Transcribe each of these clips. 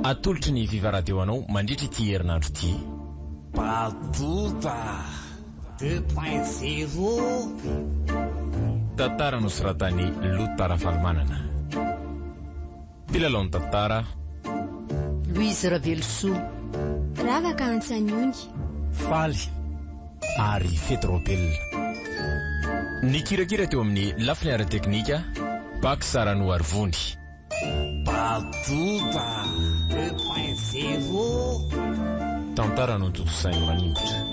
atolotry ny Viva Radio anao mandritra ity herinandro ity. Badota 2.0 tantara nosoratany Lotara Falimanana. Mpilalao ny tantara Louise Ravelsoa, Ravaka Antsanyony, Faly ary Fetrobel. Ny kirakira teo amin'ny lafiny ara-teknika Pak Sarano Arvony. Badota 2.0 tantara no totosainy manimbotra.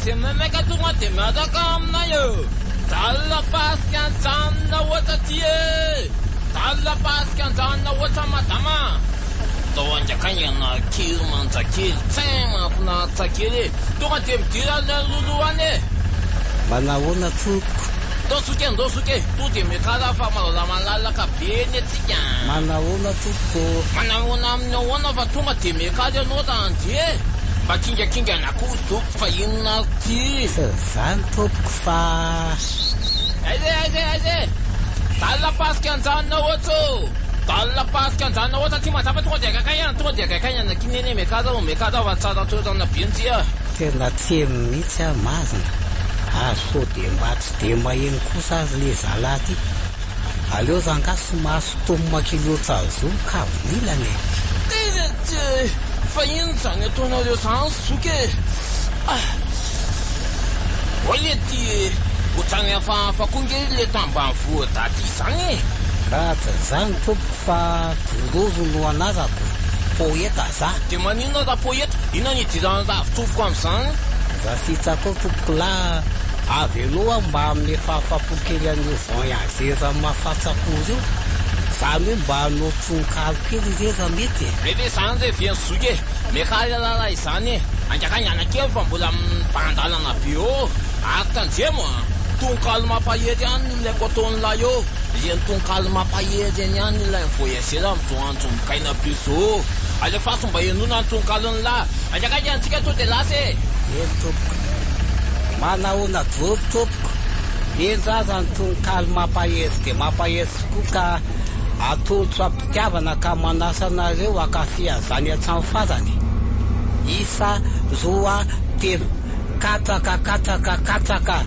Zay mameka tonga de miadaka aminay eo. Dalla pasika anjanona ohatra ty e. Dalla pasika anjanona ohatra madama. Tao anjakangana kely manjakely tsay mahafinaritra kely. Tonga de midira ny loloany e. Manahoana toko? Ndao soke to de mekara fa malala malalaka be ny atsika. Manahoana toko? Manahoana amin'ny ahoana fa tonga de mekara ianao randy e. Mba kingakinga anako toko fa inona ty. Zany topoko fa aize dalla pasika anjanona ohatra. Dalla pasika anjanona ohatra ty mazava tonga de akakaiana kinene mekara fa tsara toerana benjy a. tena tia mihitsy a mazina. Azo de mba tsy de maheno kosa azy le zala ty. Aleo zangasy mahasotomo makilota zo ka vilany e. Fa ino zany ataonareo zany soke. Oye ty otrany hafahafa koa nge le tambanivohitra daty zany. Ka tsy zany tompoko fa ndrozo no anazako poeta za. De maninona raha poeta? Inona nidirany ravitrovoko am'izany? Za fitsako tompoko la avy aloha mba amin'ny fahafapokely an'io voyageza mahafatsakozy io. Zany hoe mba hanao tronkalo kely zeza mety. Mety zany zay viany zoky mekary alala izany anjakany anakely fa mbola mpandalana be eo. Atanjemo tonkalo mampahety any ilaiko ataony lahy eo. Iany tonkalo mampahety any any ilay voyagera am'izao mikaina be zao. Alefaso mba enona ny tonkalony lahy. Anjakany antsika to de lasy e. Eny tompoko manahoana dvory tompoko. Eny za zany tonkalo mampahety de mampahety koa ka atolotra mpitiavana ka manasa anareo akafia zany an-trano fazany. Isa zoa telo katsaka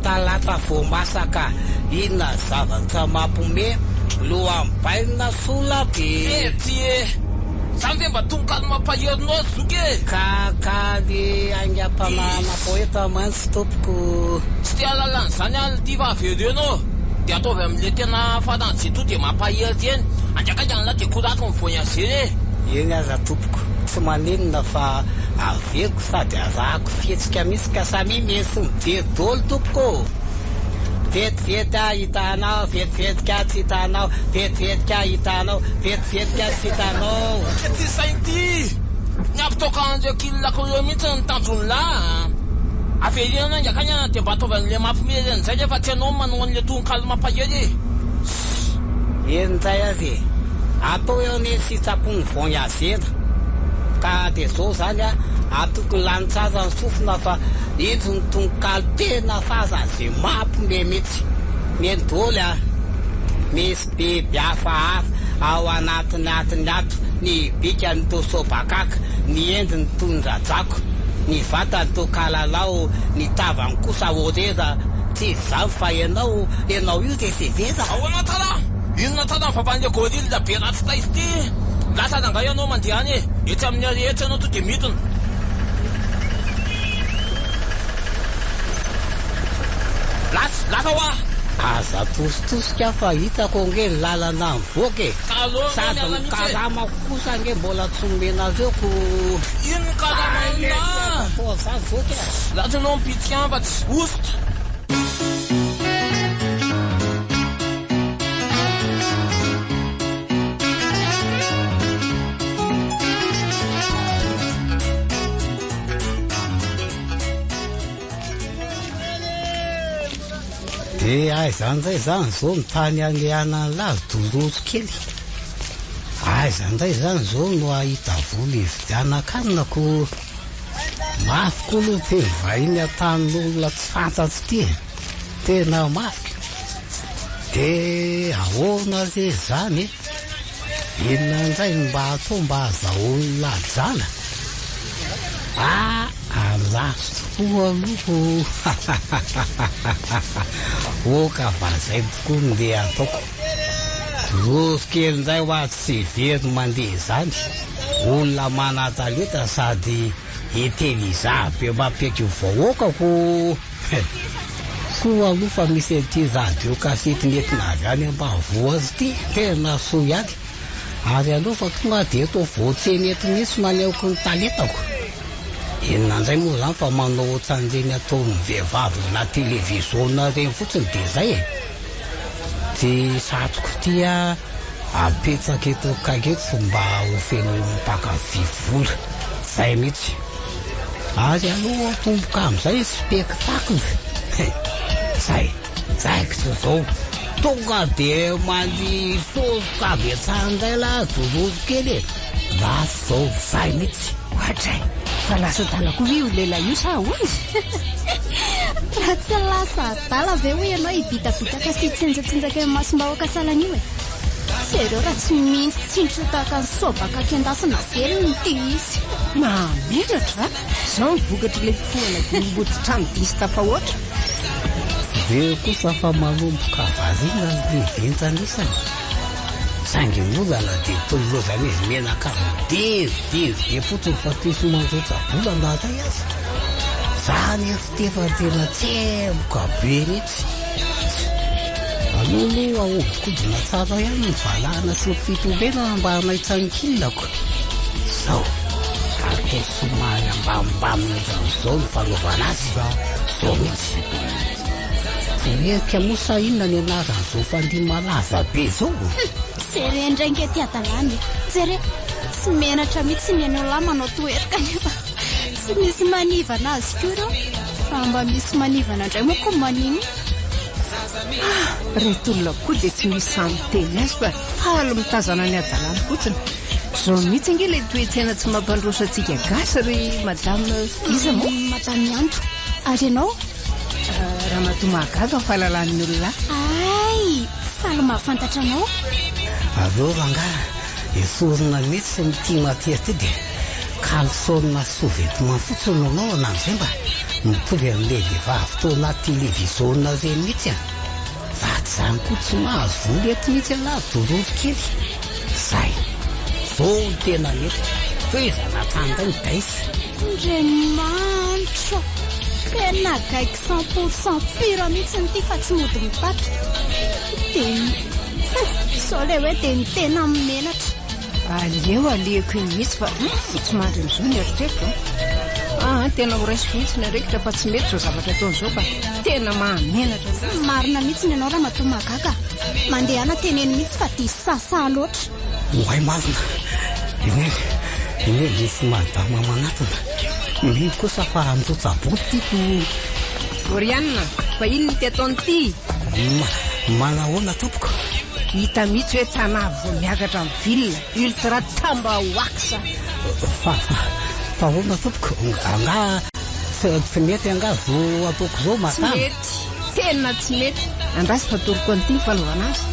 talata vo masaka. Inona zavatra mampome lohambaina sola be. Ty zany ve mba tonkalo mampaherinao zoky. Ka le aingam-pamana poeta mantsy tompoko. Tsy tia lalany zany any ty fa averenao de ataovy amin'le tena faranjy to de mampahety eny. Anjakajana de korato ny voyagere. Eny aza tompoko tsy manenina fa aveko sady azahako fietsika misy ka samy mesy mijery dolo tompoko. Vetivety hitanao, vetivetika tsy hitanao, vetivetika hitanao, vetivetika tsy hitanao. Ty sainy ty niampitoka andreo kililako reo mihitsy ny tanjony lahy. Averina anjakanya de mba ataovy an'le mampimely an'izay rehefa tsy anao manao an'le tonkalo mampahety. Enizay azy atao eo ny sitsapony voyagera. Ka de zao zany a atoko lanitsaza ny sofina fa izy ny tonkalo tena fazazy mampime mihitsy. Mendoly a misy biby hafahafa ao anatiny ato ny bika ny tosobakaka, ny endiny tondradrako, ny vatany to kalalao, ny tavany kosa oreza. Tsy zany fa enao io de seveza. Ahoana tala? Inona tala fapan'le gorille be ratsy taizy ty. Lasa nangay anao mandeha any e. Etsy amin'ny arehetra anao to de mitona. Lasa hoa. Aza tositosika fa hitako nge lalana mivoky. Sady karama kosa nge mbola tsomenareko. Ino karama ina? Za voky. Lasa anao mipitsika fa tsy hosotra. Zany zay zany zao mitany anleana lazy doroso kely. Zany zay zany zao no ahita vola ividianakanako mafy koa aloha te vahiny atanin'olona tsy fantatsy ty tena mafy. De ahoana re zany inona ndray mba atao mba azahoana lajana. Alasy tokoa aloha oka vazay tokoa ndeha ataoko. Doroso kely zay hoa tsy very mandeha zany. Olona mana-talenta sady iteliza be mampieky vahoakako. Soa aloha fa misy an'ity radio kasety nentina avy any ambanivohitra ty tena soa ihany. Ary aloha fa tonga de eto voatseny mihitsy manehoako ny talentako. Inona ndray moa zany fa manao ohatran'ireny ataon'ny vehivavy na televiziona reny fotsiny de zay e. Ty satroko ty apetsaka eto kaketo mba ho feno mpakavy vola. Zay mihitsy. Ary aloha tomboka am'izay spectacle. Zaikitra zao tonga de mandisoka betsahindray la doroso kely e. Lasy zao zay mihitsy. Ohatray fa lasa adala koa io lehilahy io sa hoy? Raha tsy lasa adala ve hoe ianao hibitabitaka sy tsinjatsinjaka masom-bahoaka salana io e? Sereo raha tsy mintsy tsindry tahaka ny sobaka akendasina velona ty izy. Mameratra zao mivokatra le foana gombotitrano disy tafahoatra. Ve kosa fa manomboka vazina ny ventan'isany. Sangy molana de tolozany izy menaka de fotsiny fa tisy manjotsa vola natay azy. Zany efitefa tena tsemoka be mihitsy. Aloha ahodikodigna tsara ihany ny valahana sy fitobena mba hanaitsankilako. Zao ake somary ambamimbamina zao ny fanaovana azy. Zao mihitsy. Eka mosa inona ny anaran'izao fandihy malaza be zao. Jere ndraingy ty adalany. Jere tsy menatra mihitsy ny anao lahy manao toerika nefa tsy misy manivana azy koa reo. Fa mba misy manivana indray moa koa maniny. Reto olona koa de tsy misy samy-teny azy fa falo mitazana ny adalany fotsiny. Zao mihitsy nge le toetsena tsy mampandroso antsika gasy ry madame iza moa? Madame Anto. Ary ianao? Raha matomagaga ny fahalalan'ny olona. Ay, falo mahafantatra anao. Aleo rangaha esorina mihitsy mity matiaty de kalsona sous-vêtement fotsiny anao anan'izay mba mitovy amin'le vehivavy to anaty televiziona reny mihitsy a. Vaty zany koa tsy mahazo vola eto mihitsy anazy doroso kely. Zay zao tena mety toezana tandray daisy. Andriamanitra, tena gaiky 100% pura mihitsy nyty fa tsy mody mipatra. Sao le hoe de ny tena menatra. Aleo aleoko iny mihitsy fa tsy mandry n'izao ny eritreriko. Tena ho raisy mihitsy ny arekitra fa tsy mety zao zavatra ataon'izao fa tena mahamenatra. Marina mihitsy ny anao raha matomagaga. Mandehana teneny mihitsy fa diso sasa loatra. Ohay marina. Ine misy madama manatona. Mino kosa fa anjotsaboty tiako. Orianina, fa inona ty ataony ty? Manahoana tompoko? Hita mihitsy hoe tanà vao miakatra amin'ny vilona ultra tamba waksa. Fa ahoana tompoko? Anga mety anga vo ataoko zao matana. Tsy mety, tena tsy mety. Andrasy fatoroko an'ity fanaovana azy.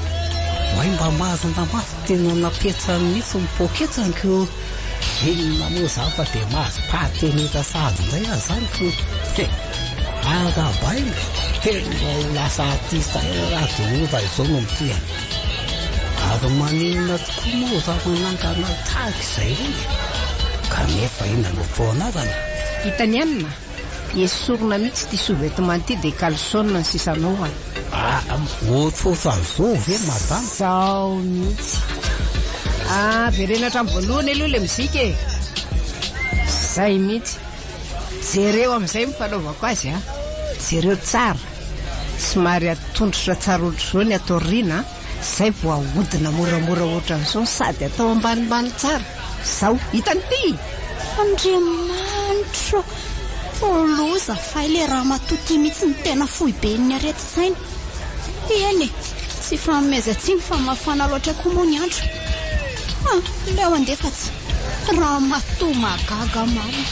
Ohay mba mazana mafy tena napetra mihitsy mipoketsako. Inona moa zany fa de mahazo pateneta sady indray azy zany ko. Agabainy tena lasa artista radioza izao no mitiany. Ary maninona tokoa moa raha manangana tahaka izay reny. Kanefa inona no foanarana. Hitany anina, esorina mihitsy ty sous-vêtement ty de kalsona ny sisa anaovana. Ohatrohatran'izao ve madame? Zao mihitsy. Verenatra amin'ny voalohany aloha le mozika e. Zay mihitsy. Jereo amin'izay mifanaovako azy a. Jereo tsara. Somary atondrotra tsara ohatr'izao ny atao rina. Zay vao ahodina moramora ohatran'izao sady atao ambanimbany tsara. Zao hitany ty. Andriamanitra, loza fa ile raha matoty mihitsy ny tena fohy be ny arety saina. eny tsy famezatsiny fa mafana loatra koa moa ny andro. Leo andefatsy raha matoa magaga maro.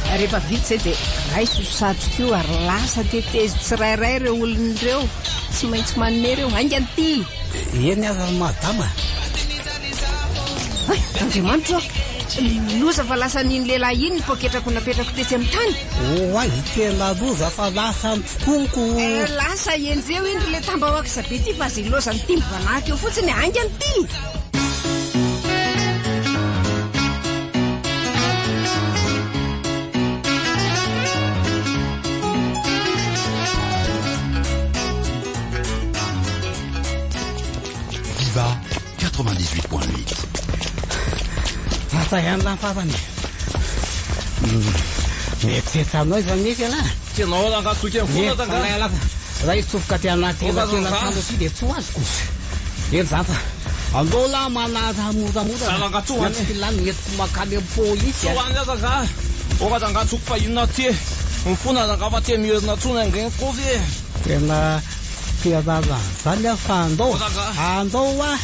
Rehefa vita zay dia raisosato kio ary lasa tetezy tsirairay ireo olon'ireo tsy maintsy manome ireo haingany ty. Eny aza madama. Andriamanitra loza fa lasa niny lehilahy iny ny poketrako napetrako tetsy amin'ny tany. Oay tena loza fa lasa tokonko. Lasa enzeo iny le tambahoaka sabe ty fa zay loza ny timbo vanahaka eo fotsiny haingany ty. Viva 98.8. Mata ihany lafafany. Mieritreritra anao izy misy ana. Tianao rangatsoky amin'ny foana tanga. Raha itsofoka ty anaty tena tando ty dia tsy ho azoko. Eny zany fa andao la manara moramora. Rangatsoa any. Lany mety makany amin'ny pôlisy. Soany aza ka. Oka rangatsoko fa inona ty. Ny fona rangafa ty mierina tsona angeny kovy. Tena fiarara zany fa andao. Andao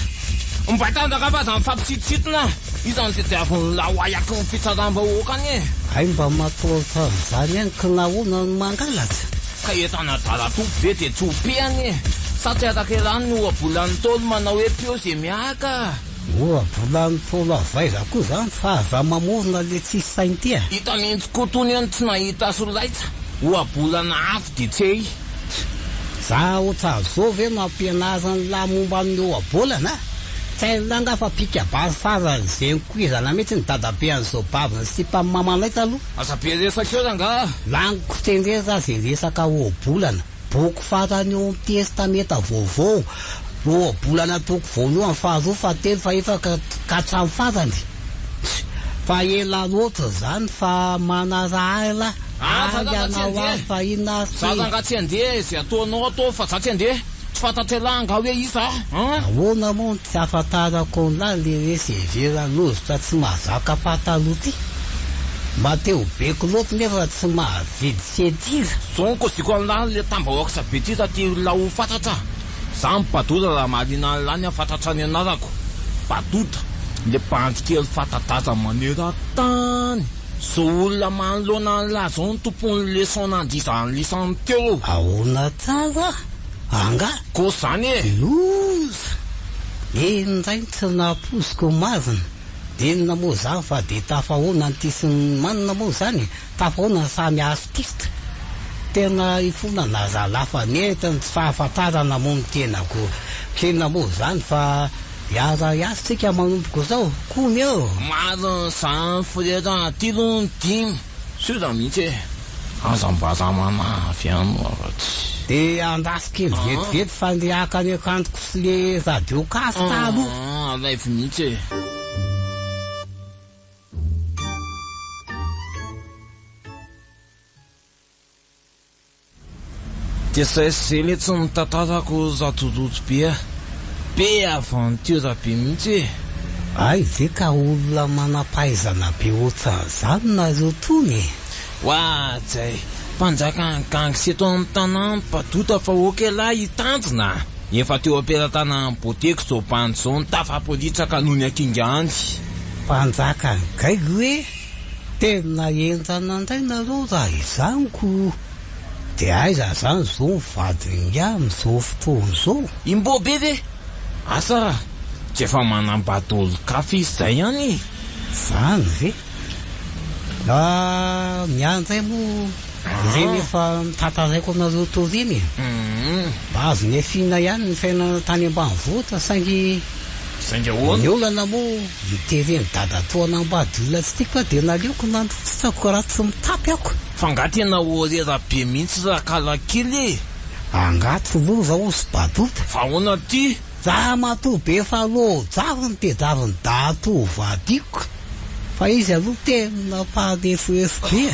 Mbatandaka fa zany fampitsitsitina. Izany tetiaviny lahoayaky ny fitsaramba-hoaka any. Ay mba matorotra zany any ka nahoana ny mangalatra. Ka entana dalato be dia tsy hopeany. Satria ataka rano no ohabolan'ny tolo manao hoe pio zay miaka. Ohabolan'ny tolo avaiza koa zany fa aza mamorona le tsisy sainy ty. Hita mihitsy kotony any tsy nahita solaitsa. Ohabolana afo dia tsy. Za otra zao ve no ampianarany la momba amin'ny ohabolana. Langa fa pika basy farany zay koizana mihitsy ny dadabe an'izao baviny sy mpamamanay taloha. Asa be resaka eo zanga. Laniko tendreza zay resaka ohabolana. Boky farany eo amin'ny testameta vaovao. Ohabolana toko voalohany faharoa fahatelo faefatra ka hatramin'ny farany. Fa ela loatra zany fa manarahala. Fa inona za zanga tsy andeha zay ataonao atao fa za tsy andeha. Fatatrelanga hoe isa ahoana moa tsy afatarako la le resevera lozotra tsy mahazaka pataloha ty. Mba teo beko loatra nefa tsy mahavidy sedira. Zonko ziko an'lany le tambahoaka sabe ty taty la ho fantatra. Za mipadoda raha mahaliana an'lany afantatra ny anarako. Padoda le banjikely fatataza maneran-tany. Zo olona manoloana an'la zao ny tompony leson nandizany lisan'ny teo. Ahoana tsara anga ko zany loza enizay tsy naposiko mazina. Inona moa zany fa dia tafahoana ny tisiny manina moa zany. Tafahoana samy artiste. Tena ifona nazalafa netiny tsy fahafantarana moa ny tenako. Kena moa zany fa iaza-iasintsika manompoko zao kony eo. Marina zany frera tilo ny dimy. Sura mihitsy azambaza manavy any afatsy. Dia andasika vetivety fandehaka ny akantoko sy le radio kasy taloha. Live mihitsy. Dia zay le tsy mitantarako zatoroto be aventure be mihitsy. Ay ve ka olona manampahaizana be ohatran'izany nareo tony. Hoa zay mpanjaka ny gangy seto amin'ny tanàna Padota fa oka lahy hitanjona. Efa teo amperatana ny boteko zao bandy zao ny tafapolitsaka noho ny akingany. Mpanjaka ny gaigy hoe tena enjana indray nareo raha izaniko. Dia aiza zany zao mivadiny amin'izao fotoana zao. Imbo be ve? Asa tsy efa manambady kafe izay ihany. Zany ve? Mianjay moa ireny efa mitantaraiko anareo toriny. Azo ny efina ihany ny fiainana tany ambanivohitra saingy ny olana moa mitereny dadatoana ambady olona tsy tiako fa dia naleoko nandrotsako raha tsy mitapy ako. Fa tena orera be mihitsy raha kalakily. Angaty loza ho sy Badota. Fa ahoana ty? Za matoa be fa aloha javony dia javony dato vadiko. Fa izy aloha tena mpahadefoefo be.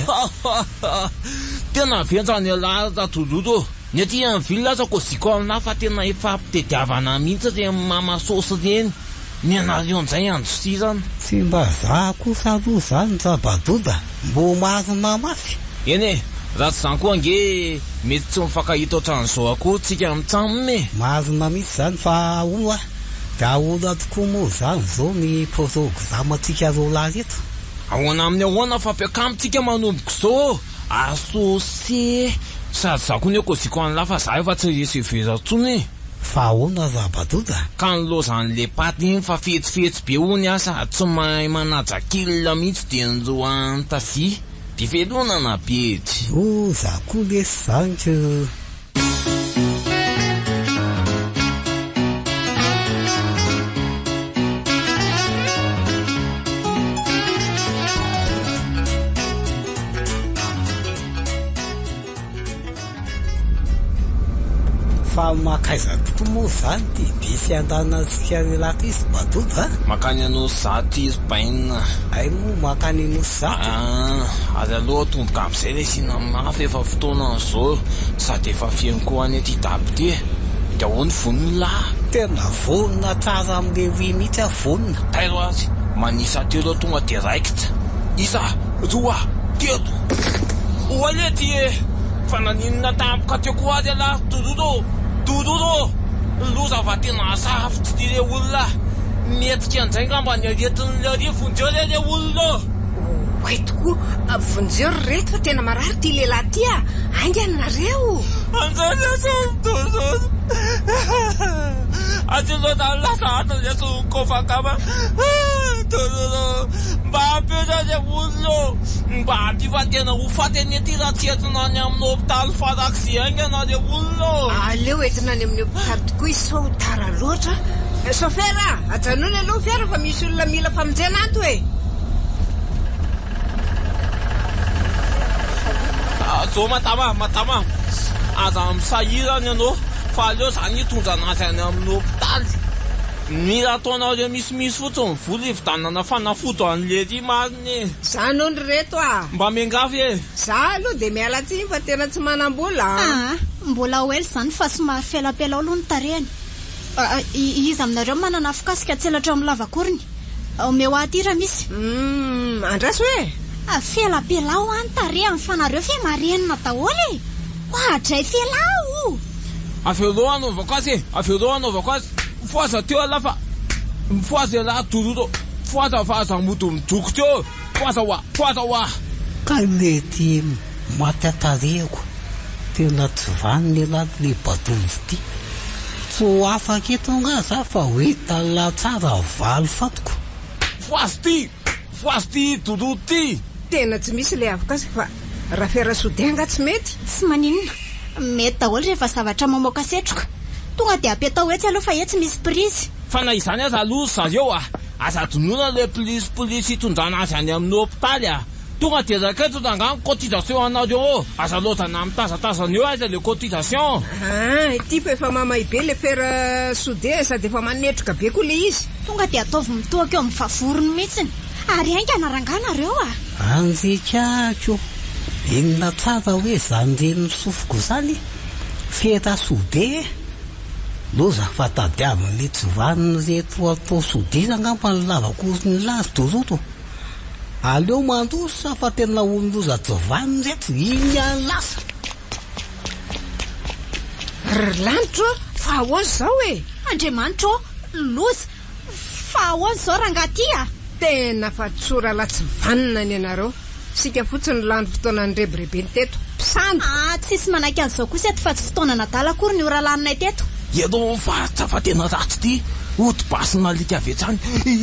Tena venjany alahy ratoloto. Ny aty amin'ny villa aza ko ziko aminahy fa tena efa ampitediavana mihitsy re mamasosy reny. Ny anareo an'izay androsirana. Tsy mba za kosa aloha zany za Badota. Mbo marina mafy. Eny raha tsy zany koa ange mety tsy mifankahita ohatran'izao akoho tsika mitsamine. Mazona mihitsy zany fa olo a da olo tokoa moa zany zao ny protogzamatsika rolazy eto. Ahoana amin'ny ahoana fampiakamitsika manomboka zao asose sady za koa ny ekoziko an'la fa za efa tsy resy vera tsony. Fa ahoana zabadoda ka nilozan'le paty iny fa fetsifetsy be ony asa tsy mahay manajakilina mihitsy de njoany tafy de velonana bedy. o za koa lesy zany ko. Fa makaiza tokoa moa zany de bisy andanantsika relaty izy badoda. Makany anao zaty izy bainina. Ay moa makany anao zaty. Ary aloha tomboka am'izay le sina mafy efa fotoana an'izao sady efa fiainy koa any aty taby ty de ahoany vonona tena vonona tsara am'le wi mihitsy a vonona. tairo azy manisa telo tonga direct isa roa telo oale ty fa naninona tampoka teo koa azy ala dododo loza va tena asafitsy ty le olona metika an'izay ngamba ny aretin'le rivonjeo le olona. Oe tokoa vonjeo reto fa tena marary ty lehilahy ty a ainganareo anzany asadozozo atyloza lasa atale sokofakama dododo mba ampeza le olona mba ampy tena ho faty any aty raha tsy entina any amin'ny hôpitaly farak'zy aingana le olona. aleo entina any amin'ny hôpitaly tokoa izy sao tara loatra. Chauffeur ajanony aloha fiara fa misy olona mila famonjena ato e. Zo matama aza misahirany anao fa aleo zany hitondra anazy any amin'ny hôpitaly. Mila ataonao le misy fotsiny vola hividanana fanafoto an'le ry mariny. Zany ondry reto a mba miangafy e. za aloha de miala tsiny fa tena tsy manam-bola. Mbola oely zany fa somary felapela aloha ny tarehany. Izy aminareo manana fikasika tselatra amin'ny lavakoriny meo atyra misy andraso hoe felapelao any tarehany fanareo fe marenina daholy ohatray felao Afeloa anaovako azy mifoaza teo ala fa mifoaza ala dododo mifoaza fa aza modo midoko teo foaza wa ka mety matatareko tena tsy vaniny elaty le badonzy ty tsy ho afaka eto nga za fa hoe tala tsara valo fatoko. foazy ty dododo ty tena tsy misy le afaka azy fa raha fiarasodenga tsy mety tsy maninona mety daholy rehefa zavatra mamoaka setroka tonga de apetao hoe tsy aloha fa tsy misy prizy fa na izany aza aloha zareo aza donona le polisy hitondrana azy any amin'ny hôpitaly tonga de raketo tangano cotisation anareo aza lozana mitazatazana eo aza le cotisation. Ity fa efa mamay be le fera sode sady efa manetroka be koa le izy tonga de ataovy mitoaka eo mifavorony mihitsiny ary ainga naranganareo anjekako inona tsara hoe zany reny misofoko zany fera sode loza fa tadiaviny jovaniny reto atao sodira ngamba ny lavakosiny lazy doroto aleo mandosa fa tena ololoza jovaniny reto iny any lasa lanitro fa ahoany zao e andriamanitro loza fa ahoany zao rangatya tena fa tsora latsy vanina ny anareo sika fotsiny landro fotoana ny rebirebeny teto mpisando tsisy manaky an'izao kosa eto fa tsy fotoana nadala akory ny ora laninay teto eto mivaritra fa tena ratsy ty otibasina alika avetsany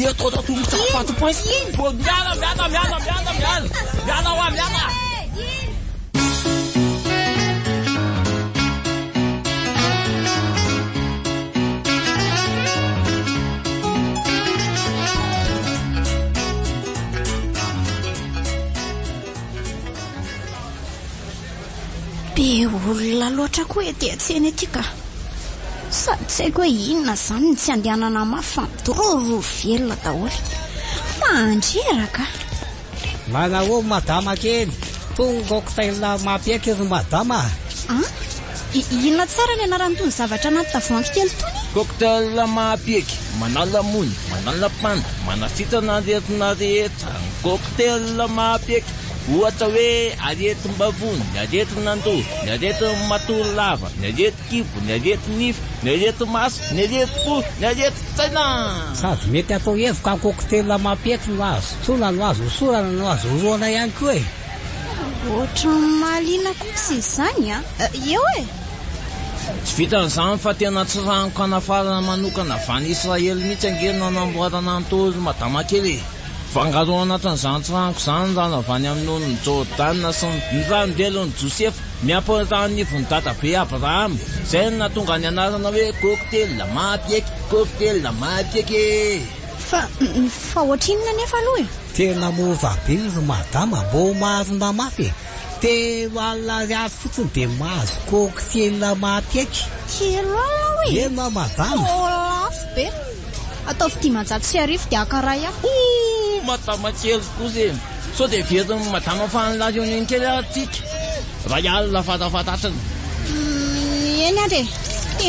eto tongotra fatopointsy miala be olona loatra koa ety atseny aty ka sady tsy haiko hoe inona zany ny tsy andehanana mafy fa midororo velona daholy mandreraka manao madama kely tonga cocktail mampiaiky ry madama inona tsara ny anarany tony zavatra anaty tavoangy kely tony cocktail mahapiaky manalamony manalapana manafitana aretina rehetra cocktail mahapiaky ohatra hoe aretim-bavony, ny aretin-nandoha, ny aretin-matolo-lava, ny areti-kibo, ny areti-nify, ny areti-maso, ny areti-po, ny areti-tsaina. Sady mety atao evoka cocktail mampety no azo tsona no azo osorana no azo oroana ihany koa e. Ohatra mahaliana kosa izany a. Eo e. Tsy vitan'izany fa tena tsy ranoko anafarana manokana van Israely mihitsy angerina nanamboarana antozy madama kely. Fangaro anatin'izany tsy ranoko izany rano avy any amin'ny onony Jordana sy ny ranondelon'ny Josefa miampiran'ny vondadabe Abraham. Izay no natonga ny anarana hoe cocktail mapieky, cocktail mapieky. Fa ohatrinona nefa aloha e. Tena mova be izy madama mbo mahazona mafy. Telo alina ariary fotsiny de mahazo cocktail mapieky. Telo alina hoe. Ena madama. Lafo be. Ataovy 10,000 dia akaray aho. Madama kely kosa so de vediny madama fa nylary ony kely atsika raha alina fatafatatrany. Eny ary e,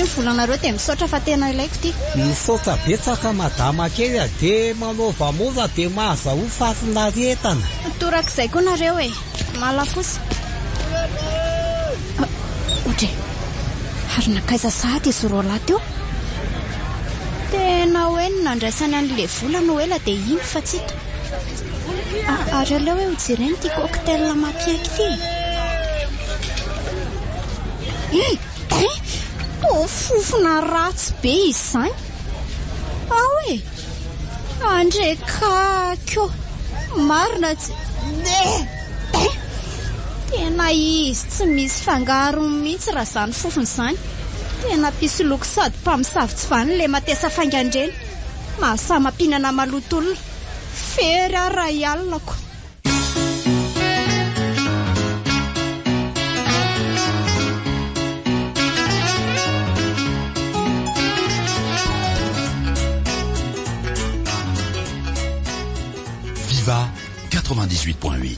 ny volanareo de misaotra fa tena ilaiko ty. Misaotra betsaka madama kely de manovamoza de mahazaho fasinaretana. Torak'izay koa nareo e, malafosa. Otre, ary nakaiza sahady izy roa lahy teo. Tena hoe nandraisany an'le vola no ela de iny fa tsy hita. Ary aleo hoe hojereny ty cocktail mapieky ty. Fofona ratsy be izany. Hoe andrekakyo marina tsy tena izy tsy misy fangaro mihitsy raha zany fofony izany. Tena pisy loko sady mpamosavy vany le matesa faingandreny. Mahasamapinana malotolona. Fery ara ialako. Viva 98.8.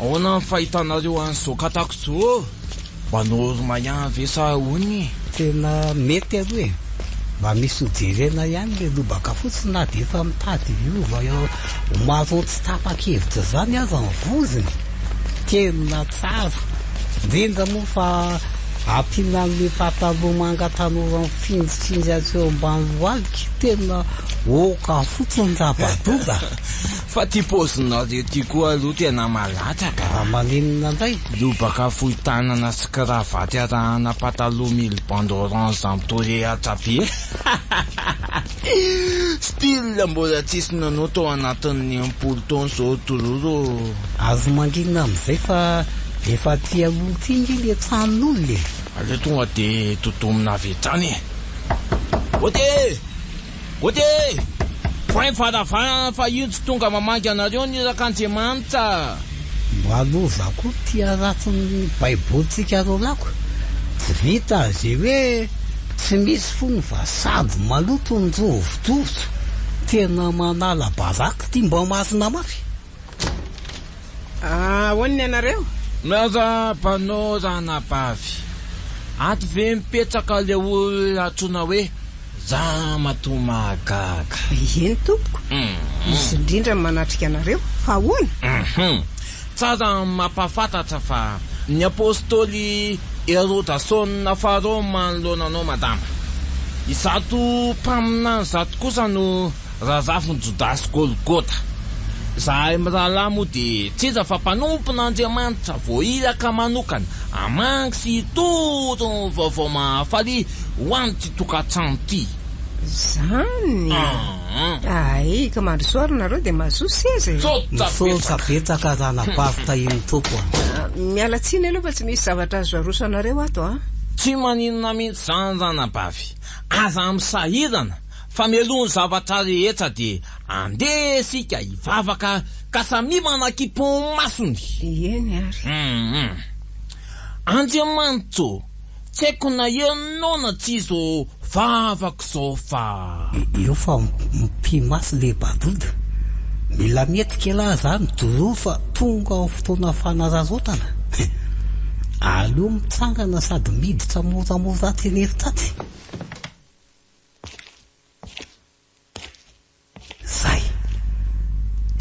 Ahoana ny fahitanareo an'izao katako zao? Manoro mayan ve sa ony? Tena mety aloha e. Mba misy hojerena ihany le lobaka fotsiny na de efa mitady iova eo mazo tsy tapa-kevitra zany aza ny voziny. Tena tsara. Indrindra moa fa ampinan'le pataloha manga tanora ny finjitsinjy azy eo ambany lohalika. Tena oka fotsiny rabadoba. Fa ty paozinareo ty koa aloha tena malatraka. Maninona indray? Lobaka fohy tanana sy kravaty arahana pataloha mille bande orange ampitore atrabe. Style mbola tsisy nanao tao anatin'ny 10 taona zao tororo. Azo mangina amin'izay fa efa tia olo tingy le tranon'olona. Ale tonga de totomina avy etrany. Gote! Gote! Fain faravana fa io tsy tonga mamangy anareo ny rakan'Andriamanitra. Maloza koa tia ratsiny baibolitsika rolako. Tsy vita zay hoe tsy misy fony fa sady maloto ny jovojovotra. Tena manala bazaka ty mba masina mafy. Hoan'ny anareo? Miaza mpanorana bavy. Aty ve mipetraka le olona atrona hoe Zamatomagaga. Eny tompoko. Misy indrindra manatrika anareo. Fa hoana? Tsara mampafantatra fa ny apôstôly Herodasona faharoa manoloananao madama. Izato mpaminany zato kosa no razafiny Jodasy Golgota. Zahay mirahalahy moa de tsiza fa mpanompon'Andriamanitra voailaka manokana amangy sy toto vaovao mahafali ho any ty tokantrano ty. Zany? Ai, ka mandrosoary nareo de mazoa seza. Misaotra betsaka ranabavy iny topo. Miala tsiny aloha fa tsy misy zavatra azo aroso anareo ato. Tsy maninona mihitsy zany ranabavy. Aza amsahirana fa melony zavatra rehetra de andesika ivavaka ka samy manakipon masony. Eny ary. Andriamanitra, tsy haiko na ianao na tsy izo vavaka zao fa io fa mpimasy le badoda. Mila mietika ela zany doro fa tonga ao fotoana fanazazotana. Aleo mitsangana sady miditra moramora ty neritraty.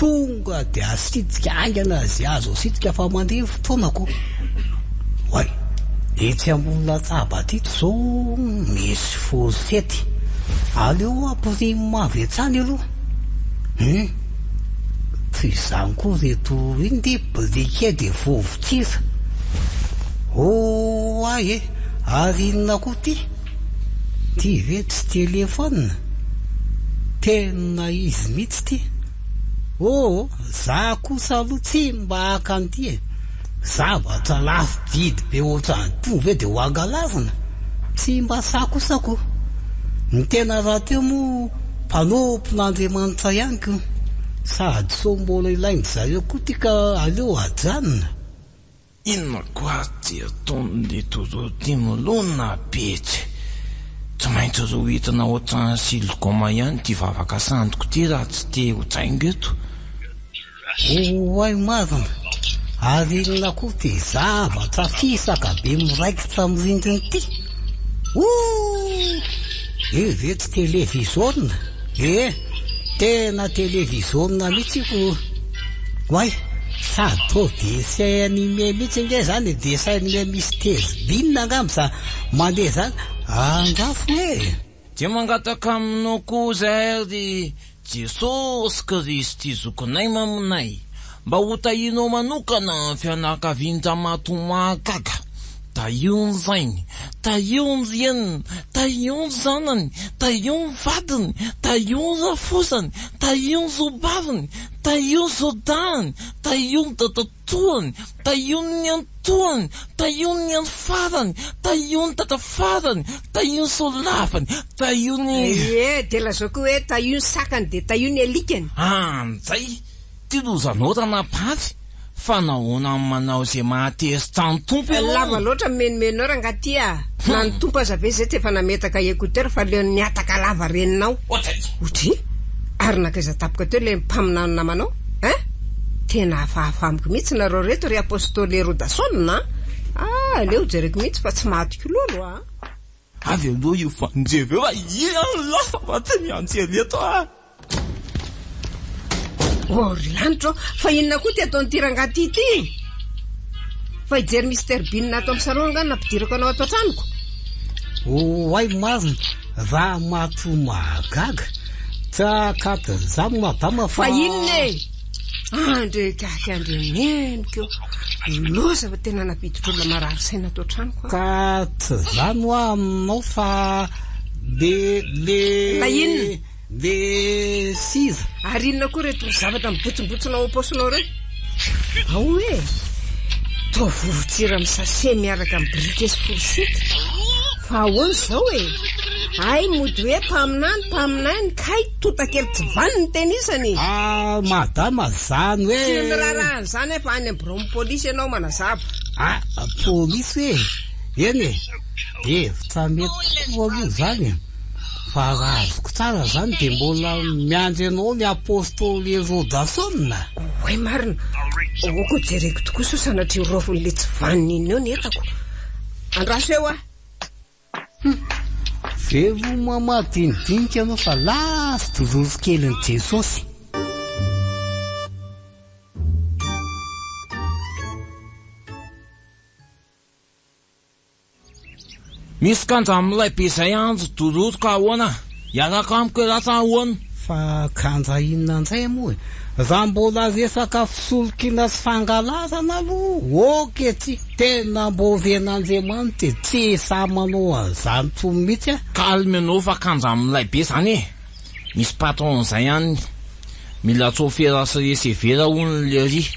tonga dia asitrika aingana azy azo asitrika fa mandeha fotoanako. Hoay, etsy ambony latsaba tito zao misy fosety. Aleo ampirimo avy etsany aloha. Tsy izany koa reto iny de blike de vovotsira. Ay ary inona koa ty ve tsy telefona. Tena izy mihitsy ty. Za kosa aloha tsy mba haka an'ty zavatra lafo vidy be ohatrany tove de ho angalazana. Tsy mba sakosako. Ny tena raha teo moa mpanompon'Andriamanitra ihany ko. Sady so mbola ilainy zareo koa ty ka aleo ajanona. Inona koa ty ataon'le toroti molona betsy. Tsy maintsy ro hitana ohatrany silikoma ihany ty vavaka sandoko ty raha tsy te ho tsaingo eto. Ay marina. Ary inona koa ty zavatra fisaka be miraikitra amin'ny rindriny ty. Ve tsy televizorina. Tena televizorina mihitsy ko. Hoay, sady to dessin animé mihitsy nge zany. Dessin animé misy tezbinina angamba sa mandeha zany. Angafo Dia mangataka aminao koa zay ry Jesosy Kristy zokonay mamonay. Mba hotahinao manokana fianakavian-dra matomagaga. Tahion zainy, tahion rieniny, tahion zanany, tahion vadiny, tahion rafosany, tahion zobaviny, tahion zodanany, tahion datatoany, tahion ny antoany, tahion ny anfarany, tahion datafarany, tahion solavany, tahion ny... de lazao koa hoe tahion sakany de tahion ny alikany. Anjay, ty lozanao ranapary. Fa nahoana manao zay mahatezitra ny tompo lava loatra menomenao rangaty na ny tompo aza be zay tefa nametaka écouteur fa leo niataka lava reninao. Otry ary nakaiza tapoka teo le mpaminano namanao. Tena hafahafa-amiko mihitsy nareo reto ry apôstôly Rodasona. Leo jereko mihitsy fa tsy mahatiko lolo. Avy aloha io fanjeva lafa fa tsy miantsely eto lanitro fa inona koa ty ataon'ny tirangaty ity. Fa ijery mystère binina ato amin'ny salon ngany nampidirako anao ato an-tranoko. Ay marina, raha matomagaga. Tsakata za madama fa inona andre meniko losa fa tena napiditr'olona marary saina ato an-tranoko. Ka tsy zany ho aminao fa la inona de siza. Ary inona koa reto zavatra mibotsimbotsina ao am-paosinao reo. To vovotsira amin'ny sase miaraka amin'ny briquet sy forsety. Fa ahoana zao ay mody hoe mpaminany kay totakely tsy vaniny tenisany. Madama zany hoe tsy mirarahany zany fa any ambirao polisy ianao manazava. Polisy eny hevitra mety aloha zany. Fa raha azoko tsara zany de mbola miandry anao ny apôstôly Rodasona. Oe marina, ko jereko tokoa so sanatria rofon'le tsy vaniny iny eo ny etako. Andraso eo Velo mamadinidinika anao fa lasy roso keliny Jesosy. Misy kanja amin'ilay be zay andro dororo ka ahoana. Iaraka amiko lasa ahoana. Fa kanja inona an'izay moa raha mbola resaka fisolokina sy fangalazana aloha oketsy tena mbo ven'Andriamanitra tsy samanao an'izany tsony mihitsy. Kalme anao fa kanja amin'ilay be zany misy patron zay ihany mila tsofera sy resevera hono le ry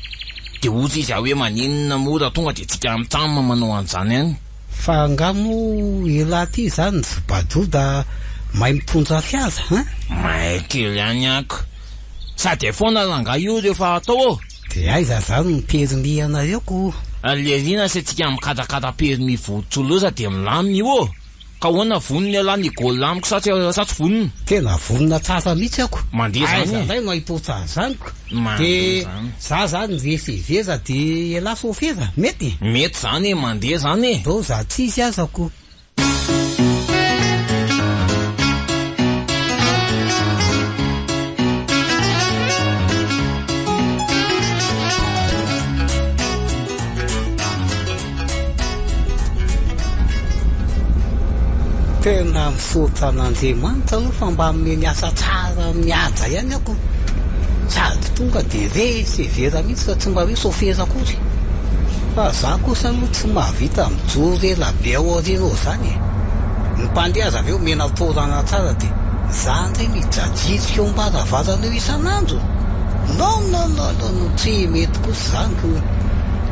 de ozy izy hoe maninona mora tonga de tsika mitama manao an'izany ihany. Fa ngamo elaty zany zibadoda mahay mitondra fiaza mahay kely ihany ako sady foana ranga io rehefa atao de aiza zany ny permis anareo ko lerina sy tsika mikadakada permis votsoloza de milamina io ka hoana vonony ala ny gôl amiko sa tsy vonony tena vonona tsara mihitsy ako mandeha zany zay no ahitotsa zaniko de za zany resevera de ela sofera mety zany mandeha zany do za tsisy azako. tena misaotra an'Andriamanitra aloha fa mba miasa tsara mihaja ihany ako sady tonga de vera mihitsy fa tsy mba hoe sofera kory fa za kosa aloha tsy mahavita mijoro ela be ao arero zany ny mpandeha aza aveo mena taorana tsara de za ndray mijajirika eo ambaravarana eo isan'andro no tsy mety kosa zany ko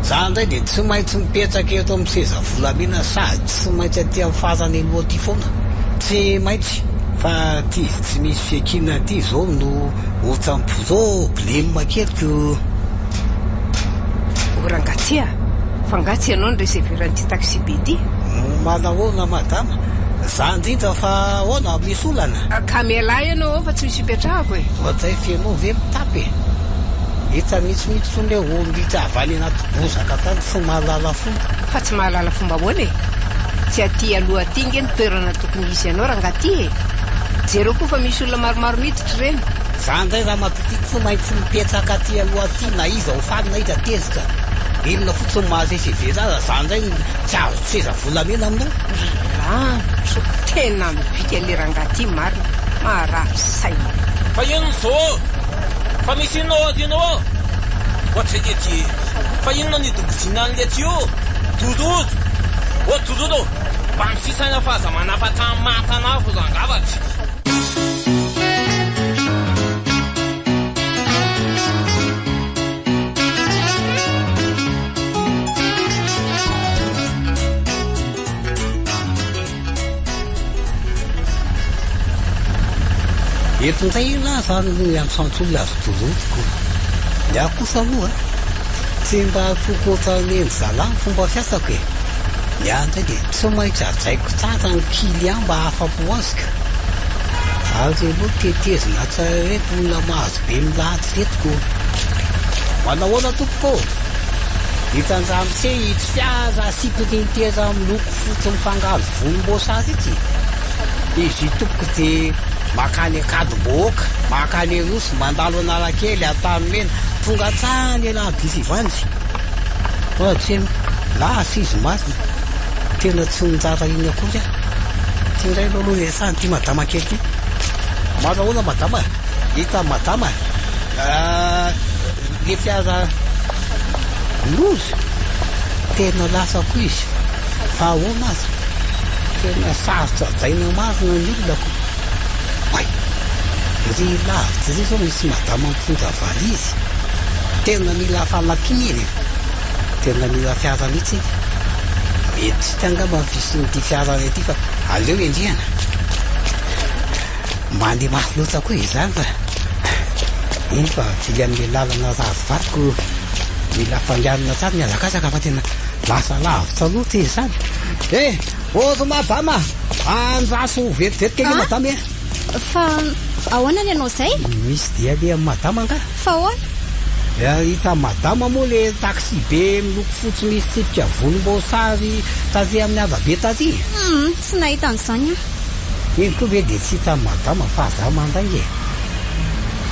za ndray de tsy maintsy mipetraka eto amin'ny seza volamena sady tsy maintsy aty amin'ny farany aloha aty foana tsy maintsy fa ty tsy misy fiakinana ty zao no ohatra ny problème keliko orangatsia fa ngatsy ianao ny reseveran'ity taxi be ty manahoana madama za indrindra fa ahoana misy olana ka miala ianao fa tsy misy ipetrahako e ohatray fianao ve mitapy hita mitsymitsy tonle olitra avany anaty bozaka tany tsy mahalala fomba fa tsy mahalala fomba moana e tsy aty aloha aty nge ny toerana tokony isy ianao raha ngaty e jereo koa fa misy olona maromaro miditra reny za ndray raha mampitiky fo maintsy mipetraka aty aloha aty na iza ho fady na iza tezitra inona fotsiny maharesevera za ndray tsy azo seza volamena aminao so tena mibika le rangaty marina maharaha saina fa inona zao fa misy inona atinao ohatra ety fa inona nidobozina an'lety io dododo dododo mba misisaina fa aza manapatra matana avo rangavatry eto ndray la zany amin'ny santr'olona azo dorodiko ny aho kosa aloha tsy mba tokotra neny zalany fomba fiasako e ny ahy ndray de tsy maintsy ajaiko tsara ny client mba afapo azika ary aloha tetezina tsara reto olona mahazo be milahatsy retiko manahoana tompoko hitanjamse ity fiara sipirinitera miloko fotsy mifangaro volomboasary ity izy tompoko de makany akady-boaka makany rosy mandalo analakely atany mena tonga tsany ela disy vandy ohatry lasa izy masina tena tsy nijara iny akory ty ndray aloha esany ty madama kely ty manahoana madama hita madama le fiara lozy tena lasa koa izy fa ahoana azy tena sarotra ajaina marina ny olonako ry lavitra zay zao misy madama mitondra valizy tena mila falakininy tena mila fiara mihitsy mety tsy tangamba fisin'ity fiarany aty fa aleo endriana mandeha mafy loatra koa izany fa iny fa vily amin'le lalana razovatiko mila fandehanana tsara miazakazaka fa tena lasa lavitra loatra izany ozo madama anjaso vetivety kely madama e fa ahoana ny ianao zay misy dia le amin'ny madama nga fa ahoana hita madama moa le taxi be miloko fotsy misy tsipika volomboasary tazy amin'ny avabe taty tsy nahita an'izany iny koa ve de tsy hita madama fa za mandray e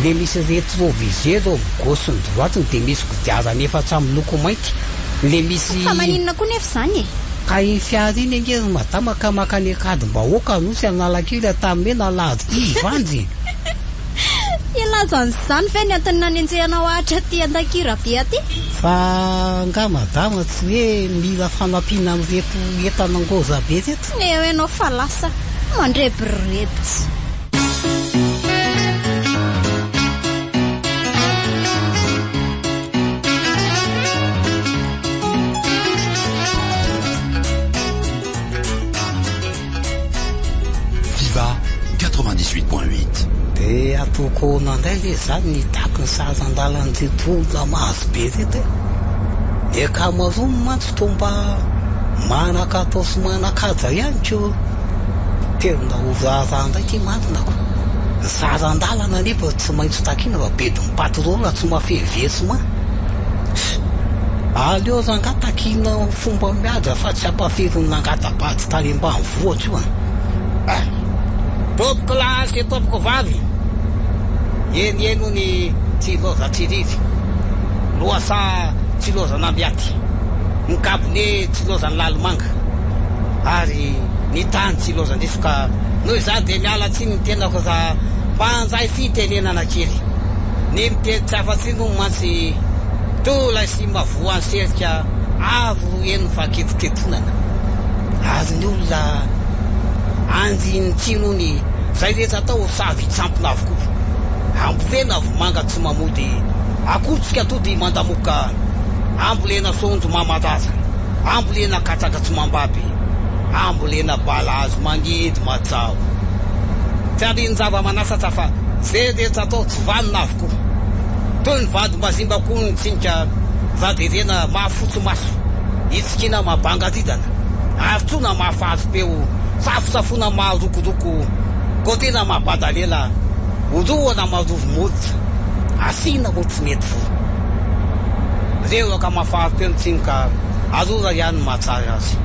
le misy rétroviseur eo gauche ny droitiny de misy kodiarana efatra amin'ny loko mainty le misy fa maninona koa nefa zany e ka iny fiara iny angery madama ka makany akady-bahoaka nosy analakely atamin'ny nalady ty ivandy ilaza an'izany ve ny antony nanenjehanao ahatra ty Andakira be aty fa nga madama tsy hoe mila fanampiana amin'reto entanangoza be reto eo ianao fa lasa mandrebirebitsy Viva 98.8. de atoko nandray le zany nitako ny sazan-dalany reto olona mahazo be reto e kamaroany mantsy tomba manakatao sy manakaja ihany ko tena ovara ndray ty matinako sazan-dalana nefa tsy maintsy takina fa be do mipatrona tsy mafevesy ma aleo zanga takina fomba miadra fa tsy ampaferiny nangatabady tany ambany vohatra io tompoko lasy tompoko vavy eno ny tsiloza tsiriry loasa tsiloza nambiaty ny kabone tsiloza ny lalomanga ary ny tany tsy lozandriso ka noho za de miala tsy ny tenako za mpanjay fitenenana kely ny miteny tsy afa-tsy no mantsy tola sy mavoany serika avo eny faketiketonana azy ny olona anjiny tsinony zay rehetra atao savy tsampona avokoa ambolena vomanga tsy mamody akotsika tody mandamoka ambolena sonjo mamataza ambolena katsaka tsy mambaby ambolena balazo mangidy matsao tsy aliny zava-manasatra fa zay rehetra atao tsy vanina avokoa toy ny vady mazimba koa ny tsinika vaderena mahafotso maso itsikina mabanga didana avytsona mahafahazo-peo safosafona maharokoroko ko tena mabadalela oroana marovomoditra asina mo tsy mety vo reo aka mahafahazo-peo ny tsinika arora ihany mahatsara azy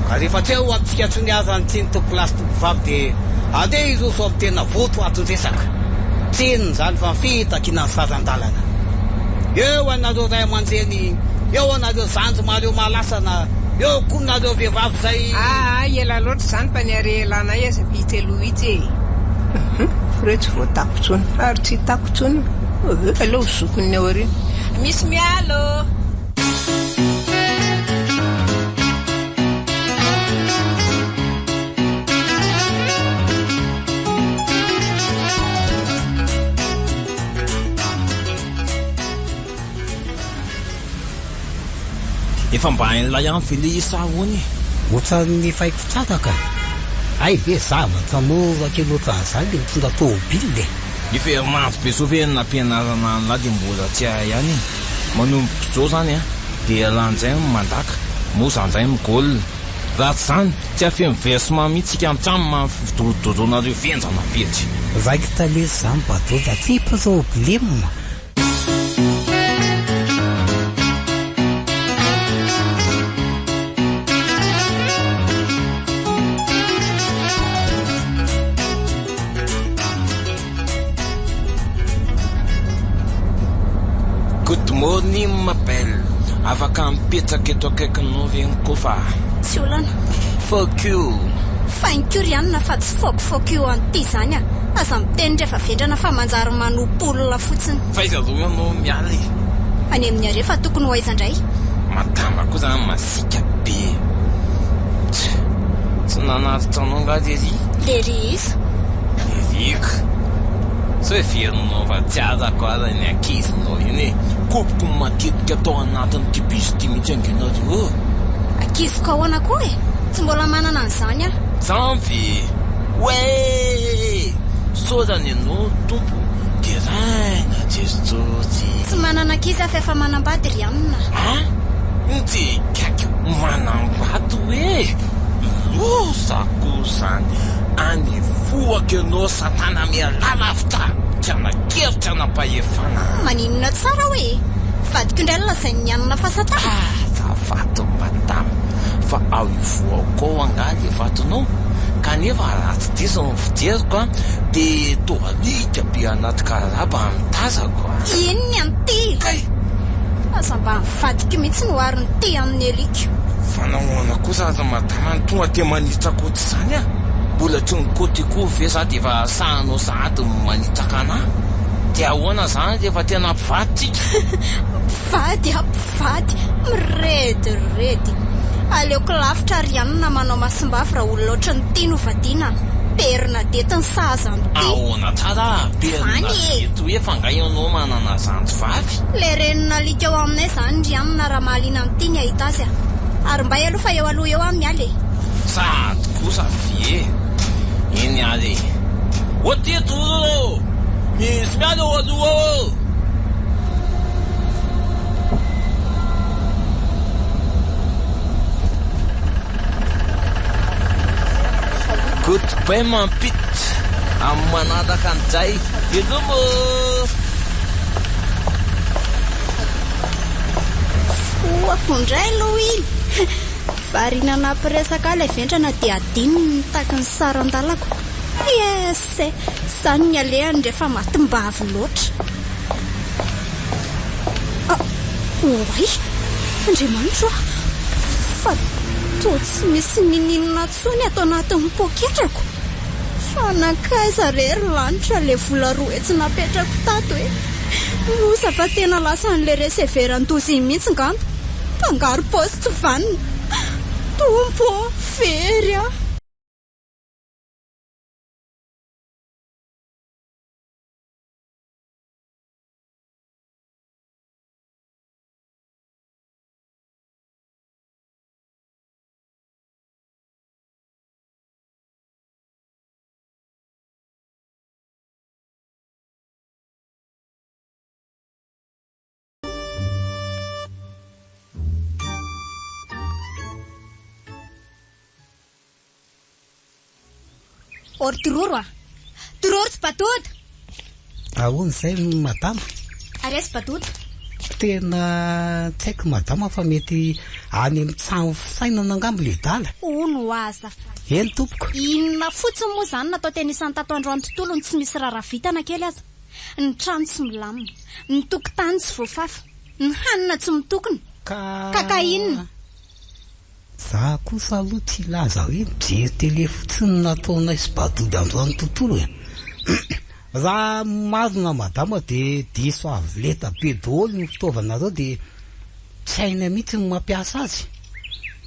ka rehefa tsy eo amitsika tsony aza ny tsiny tokolasy tokovavy de andeha iroso amin'ny tena voto atondresaka tseniny zany fa mifitaky na ny sazan-dalana eo anareo ray aman-jeny eo anareo zanjo mareo mahalasana eo koa nareo vehivavy zay ela loatra zany fa niare elanay aza pitelo itsy reo tsy voatakotsony ary tsy takotsony aleo zokony ny ao ariny misy mialo efa mba hain'ilay ihany vele isa hoany ohatrany faiko tsara ka ay ve zavatra moraka loatran'izany de mitondra tômobily ny ferinandro be so ve nampianarana an'la de mbola tsy hay ihany manomboka zao zany a de alan'izay mandaka moa zan'izay migolina raha tsy zany tsy afeno versement mihitsika amitsamy mafidorododonareo venjana fetsy vaiko talesy zany badoda tsy problema Morning m'appelle afaka mipetraka eto akaikinao ve ny kofa tsy olana fuck you fainkory ihany na fa tsy fokifoky io an'ity zany a aza miteny rehefa vendrana fa manjary manompolina fotsiny fa iza ro ianao mialy any amin'ny are fa tokony ho aizandray madama koa zany masika be tsy nanaritra anao nga lery izy erika tsy hoe verinao fa tsy azako aza ny ankizinao iny kopoko matetika atao anatiny ty bisy ty mihitsy angenareo akiziko ahoana koa e tsy mbola manana an'izany a zanvy hoe sozany anao tompo de raina jesosy tsy manana ankizy afa efa manambady ry anina ty kaky manambady hoe losako zany any foaka anao satana mialalavitra tsy anakevitra anapahefana maninona tsara hoe vadiko indray lazay ny anina fa satana zavato madama fa ao ivoako angaly vatonao kanefa raha tsy diso ny fijeriko a de toalika be anaty karaba mitazako inony an'ity kay aza mba mivadika mihitsy no ary ny ty amin'ny elika fanahoana kosa aza madama ny tonga te manitrako tsy zany a mbola tsy nikoty koa ve za de efa sahanao sahady manitraka anahy de ahoana zany de efa tena mpivaditsika mpivady mirediredy aleoko lavitra ry anina manao masimbafy raha olona oatra ny tia no vadiana perina dety ny sahaza am'ty ahoana tsara perina dety hoe fa nga ianao manana zanjo vavy le renina alika eo aminay zany ry anina raha mahaliana am'ty ny ahita azy a ary mba aloha fa eo aloha eo amin'ny aly sady kosa vie iny ary oteto misy mialy eo aloha goodbye mampit amin'ny manataka an'izay elomo oakondray aloha iny varinana ampiresaka ilay ventrana dia adininy taky ny sarandalako ese zany ny alehany rehefa matimbavy loatra oay andriamanitra fa toa tsy misy nininona tsony atao anatin'ny poketrako. Fanakaiza rery lanitra le vola roa tsy napetrako tato hoe mosa fa tena lasa n'le reseveran-dozy mihitsy ngano. Mpangaro poste vanina. Tompo very a. Ory tororo a. Tororo sy batoto. Ahoana izay madama? Are sy batoto. Tena tsy haiko madama fa mety any amin'ny trano fisainana angambo le dala. Ono aza. Eny tompoko. Inona fotsiny moa izany natao tena isan'ny tato androany tontolo ny tsy misy raravitana kely aza. Ny trano tsy milamina, ny tokotany tsy voafafa, ny hanina tsy mitokona. Kakainina. Za kosa aloha tsy laza hoe mijery tele fotsiny nataonay sy badody androany tontolo e. Za marina madama de diso avy leta be daholo ny fitaovanareo de tsy haina mihitsy ny mampiasa azy.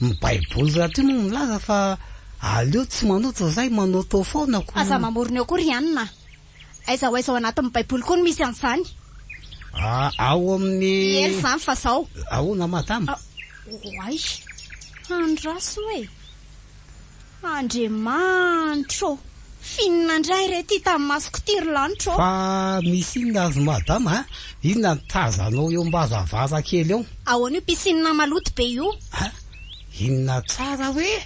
Ny baiboly rahateo moa milaza fa aleo tsy manoto zay manoto foana ko. Aza mamorona eo koa ry anina. Aiza ho aiza ao anatin'ny baiboly koa no misy an'izany. Ao amin'ny... Ery izany fa zao. Ahoana madama? Oay. Andraso hoe. Andriamanitro. Finina indray rety tamin'ny masoko tiry lanitro. Fa misy inona azy madama a? Inona ny tazanao eo mbazavaza kely eo? Ahoana io pisinina maloto be io? Inona tsara hoe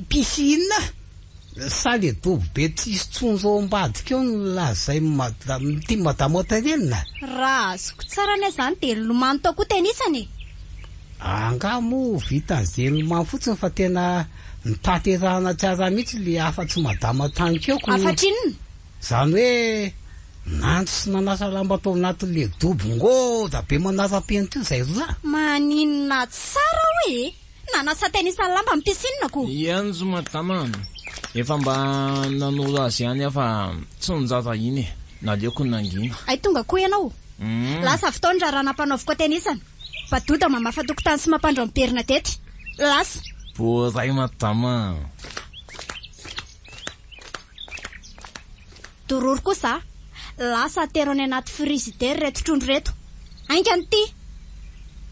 pisinina? Sa le dobo be tsisy tsonjo ao ambadika eo no lazay ty madama tarenina. Raha azoko tsara ny izany de lomano tao koa tenisany. Angamo vita an'izay lomano fotsiny fa tena nitaterahana tsara mihitsy le afa-tsy madama tanikeko. Afatrinona? Zany hoe nandro sy nanasa lamba tao anatin'le dobongô da be manara-peny teo zay roa. Maninona tsara hoe nanasa tenisany lamba amin'ny pisinina ko. Ianjo madama. Efa mba nanoro azy ihany afa tsy nijara iny e. Naleoko nangina. Ay tonga koa ianao. Lasa fotoana raha nampanaoviko tenisana. Badoda mamafa tokotany sy mampandro amin'ny perina tety. Lasa. Boray madama. Dororo kosa. Lasa atero any anaty frizidera reto trondro reto. Ainga n'ity.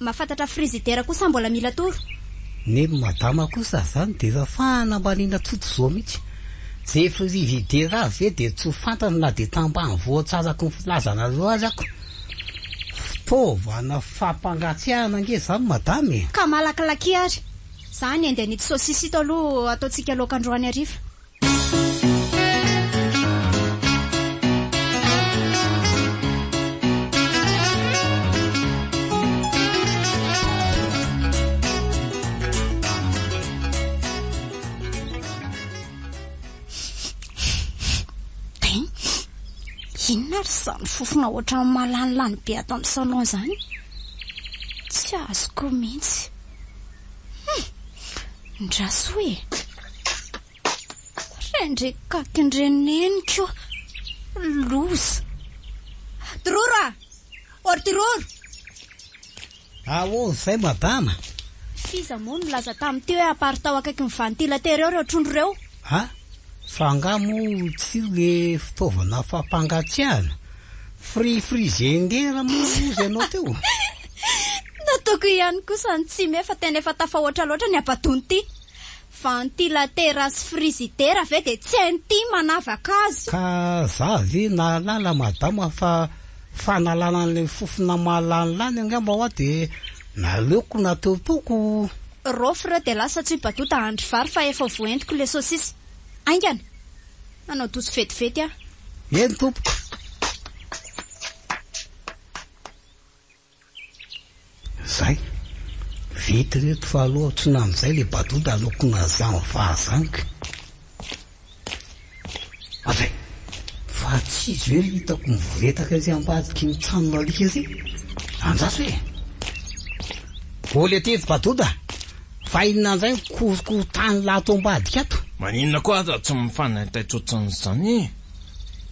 Mahafantatra frizidera kosa mbola mila toro. Ny madama kosa zany de efa fanambanina tsoto zao mihitsy. Ze frizidera ve de tsy fantana na de tambany voatsarako ny filazanareo azy ako. Fitaovana fampangatsiahana nge zany madame. Ka malakilaky ary. Zany ende nity sosisy ito aloha ataontsika laokandroany ariva. Inona ry zany fofona ohatran'ny malanilany be ato amin'ny salon zany? Tsy azoko mihitsy. Ndraso hoe. Rendre kakindreneniko. Loza. Tororo a! Ory tororo! Zay madama. Fiza moa no laza tamin'ny teo hoe apary tao akaiky ny ventilatera reo trondro reo. Fa angamo tsy le fitaovana fampangatsiahana. Frizidera moa izy ianao teo. Nataoko ihany kosa ny tsy mefa tena efa tafahoatra loatra ny abatony ty. Ventilatera sy frizidera ve de tsy hainy ty manavaka azy. Ka za ve nalala madama fa fanalana an'le fofona malanilany angamba ao de naleoko nataotoko. Rofra de lasa tsy badota handry vary fa efa voentiko le sosisy. Aingana, anao toso fetifety a. Eny tompoko. Zay, vity reto fa aloha tsona amin'izay le badoda aloako nazany vazaniko. Avay, fa tsy izy hoe hitako mivoretaka azy ambadika ny trano alika azy. Andraso hoe. Oly aty badoda, vaina zay kosikotany lahato-ambadika ato. Maninona koa aza tsy mifanataitsoatsan'izany.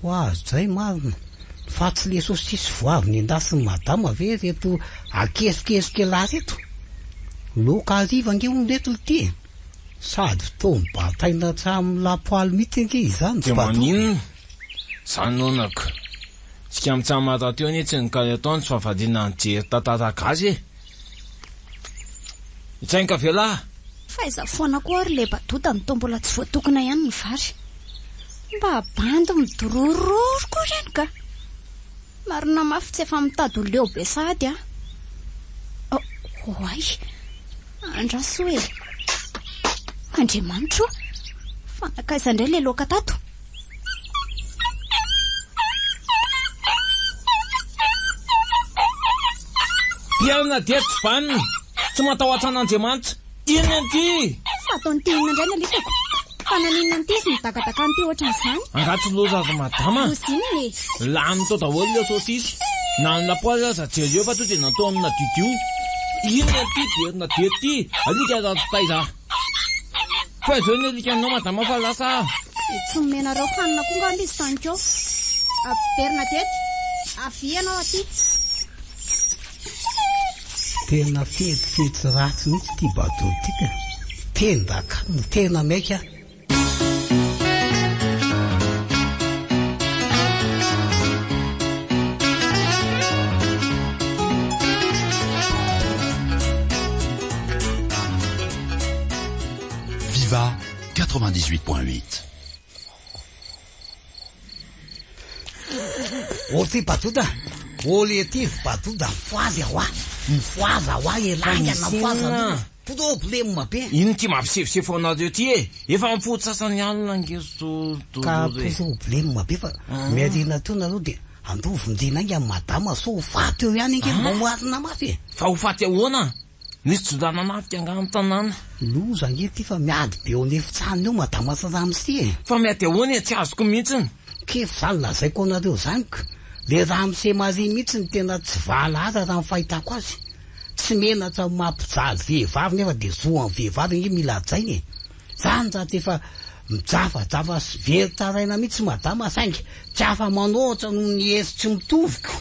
Ho azo zay marina fa tsy le sosisy voavy ny endasiny madama ve reto akesikesika lasy eto. Loka ariva nge reto ty sady fotoany bataina tsamin'ny lapoaly mihitsy nge izany. De maninona zanonako sika mitsamato teo ny tsy nikaly ataony tsy fafadina nijery tantara gasy. Itsainka vela faiza foana koa ary le badota mitombola tsy voatokona ihany ny vary. Mba bandy midorororo koa reny ka. Marina mafy tsy efa mitady ho leo be sady a. Oay, andraso hoe Andriamanitro, fanakaiza indray le loka tato. Piana dia tsy vaniny tsy matahotra an'Andriamanitra. Inona anty? Fa ataony tinina indray ny alikako. Fa naninona anty izy nitakataka anty ohatran'izany. Angatsy loza azy madama. Lozininy. Lany tao daholo le sosisy. Na ny lapoaly aza jery eo fa to dia nataony nadio. Inona anty derina dia ty alika aza taiza. Fa izao ny alika anao madama fa lasa tsy menareo hanina koa ngamba izy tany keo. Berina tety avy anao aty. Tena fetsifetsy ratsy mihitsy ty bateau tika. Tendaka tena maika. Viva 98.8. O ty batoda o le ty batoda foazy hoa mifoaza hoa elangana foaza problème be. Ino ty mampisefosefo anareo ty e? Efa mifody sasany alina ngeso ka problème be fa miarina teo nareo de andovondina inga madama so faty eo ihany inge mamoarina mafy. Fa ho faty ahoana? Nisy jodana nafika angano tanàna. Loza nge ty fa miady be eo nefitsany eo madama Ramsy e. Fa miady ahoana tsy azoko mihitsiny. Kefy zany lazaiko anareo zany ka. Le Ramsy Marie mihitsy ny tena tsy vala aza raha fahitako azy. Tsy menatra mampijaly vehivavy nefa de zoan'ny vehivavy nge mila ajainy. Zany zaty efa mijafajafa very taraina mihitsy madama saingy tsy afa manoatra noho ny heso tsy mitoviko.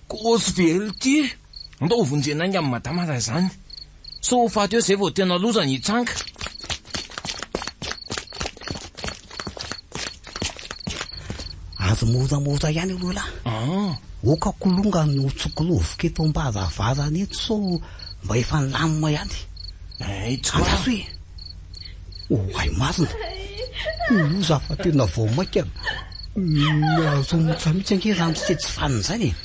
Kosy very ty. Andao vonjena inga amin'ny madama raha zany. So faty eo zay vao tena loza ny hitsanga. Azo moramora ihany aloha lahy. Oka kolonga no tsokolovoka eto ambaravarany eto so mba efa nilamina ihany. Andaso hoe oay marina loza fa tena vao maika azo mitsamitsy ange raha misetsy faniny zany e.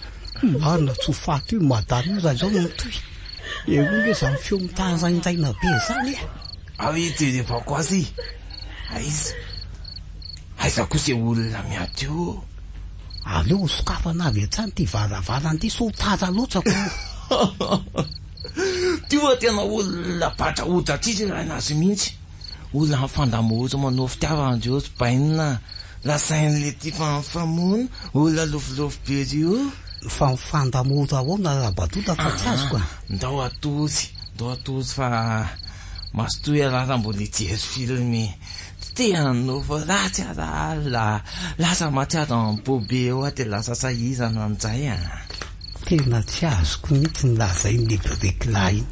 Marina tsy ho faty io madama io raha zao no mitohy. Eo nge zany feo mitazainjaina be zany e. Ary jerevako azy. Aiza kosa olona miady io. Aleo sokafana avy hatrany ty varavarany ty so taza loatsako. Ty oa tena olona batra odratsisy raha nazy mihitsy. Olona fandamoza manao fitiavandreo sy bainina. Lasain'le ty fanfamoana olona lofolofo be io. Fa mifandamoza ahoana raha batota fa tsy azo koa. Ndao atozy fa masotoy raha mbola hijery filmy. Te hanao fa ratsy ara lasa matsiaro ampobe eo de lasa sahizana an'izay a. Tena tsy azoko mihitsy nylazay ny lebrekla iny.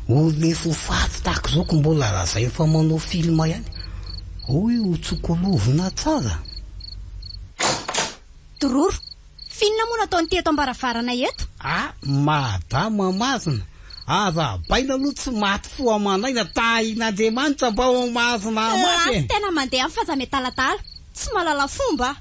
Olona efa faty tahako zao ko mbola lazay fa manao filma ihany. Hoy ho tsokolovina tsara. Dororo, finona moa nataony teto ambaravarana eto? Madama mazina. Aza baina aloha tsy maty fo amanaina tahin'Andriamanitra mba ho mazina maty. Tena mandeha amin'ny fazametalatala, tsy malala fomba.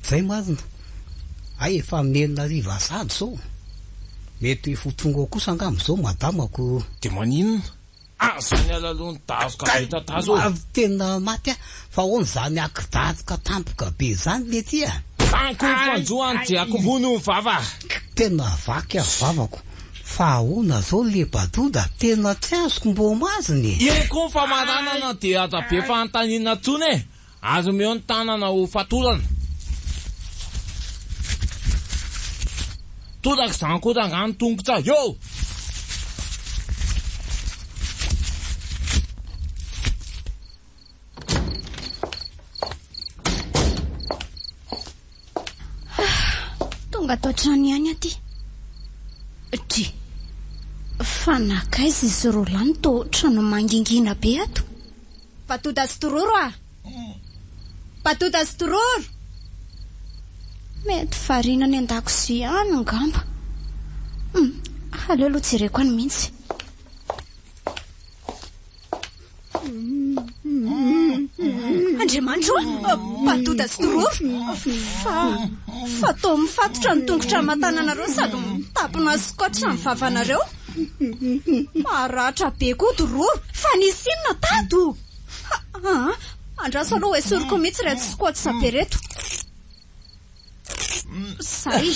Zay mazina. Ay efa menina riva sady zao. Mety fotongo kosa angamizao madamako. De maninona? Zany alalony tazoka be tatazo. Tena maty fa hono zany akidadoka tampoka be zany le ty a. Fanko fanjoany de akombony vava. Tena vaky vavako. fa ahoana zao le Batoda, tena tsy azoko mbo maziny. Eko famaranana dia aza be fanontaniana tsony e. Azo meo ny tanana ho fatorana. Todaka izany koa ngano tongotra eo. Tonga tao trano ihany aty. Ty fanakaiza izy roa lany to trano mangingina be ato. Batoda sy tororo a. Batoda sy tororo. Mety farina ny an-dakozia any ngamba. Aleo aloha jereko any mihitsy. Andriamanitro, Batoda sy tororo. Fa to mifatotra ny tongotra matananareo sady mitapona skotra ny vavanareo. Maratra be koa tororo, fa nisy inona tato? Andraso aloha esoriko mihitsy reto skotra sapereto. Zay.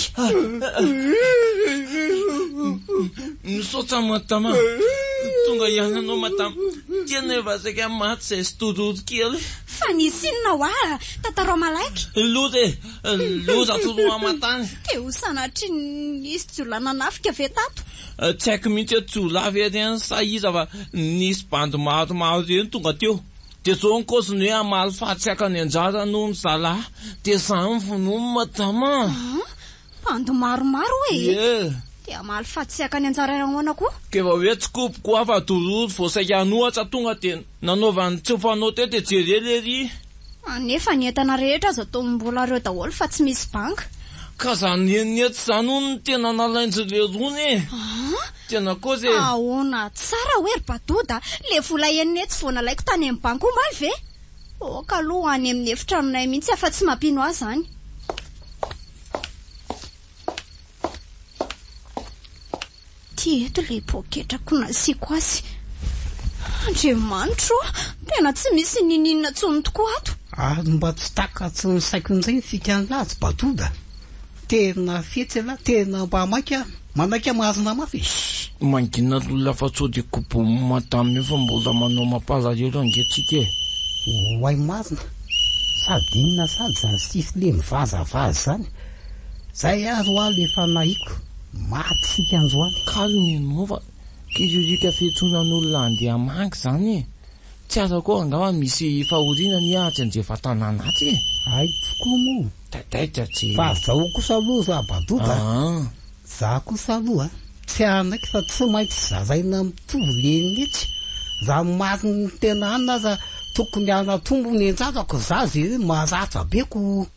Misaotra matama. Tonga ihany anao matama. Tena efa saika maty izay sy todoro kely. Fa nisy inona hoa, tatarao malaiky. Loza toroa matany. Ke ho sanatry nisy jolana nafika ve tato? Tsy haiko mihitsy hoe jolavy eny sahiza fa nisy bandy maromaro ireny tonga teo. Dia zao ny kaosiny hoe amaly fahatsiaka ny anjara no mizalahy. Dia izany vonomy matama. Bandy maromaro hoe? Dia amaly fahatsiaka ny anjara ahoana koa? Keva hoe tsy kopy koa fa dororo vao saika anohatra tonga dia nanaovany tsy fanao teo dia jereleri. Nefa ny entana rehetra azo atao mbola reo daholo fa tsy misy banka. Ka zany enety zany no tena nalainjy le rony. Tena koa zay. Ahoana tsara hoe Batoda, le vola enety vao nalaiko tany amin'ny banka omaly ve? Ka aloha any amin'ny efitranonay mihitsy afa tsy mampino azy zany. Ty eto le poketrako nasiako azy. Andriamanitro, tena tsy misy ninina tsony tokoa ato. Mba tsy takatsy ny saiko n'izay fikany lazy Batoda. Tena fetsy tena mba manaka mahazona mafy. Mangina olona fa tso dia kopo matamy fa mbola manao mampalahelo angetrika e. Hoay mazina. Sady inona sady zany sisy le mivazavazy zany. Zay azo aho le fanahiko. Matsika androany. Kalmy ianao fa kizolika fietsonan'olona andeha mangy zany e. Tsy aza koa angamba misy fahoriana ny ahatra anjefa tanàna aty e. Ay tokoa moa. Tataita tsy. Fa zao kosa aloha za Batoda. Za kosa aloha tsy anaiky fa tsy maintsy zazaina mitovy le nitsy. Za mariny tena anina za tokony anatombo ny enjazako za zay mahazatra beko.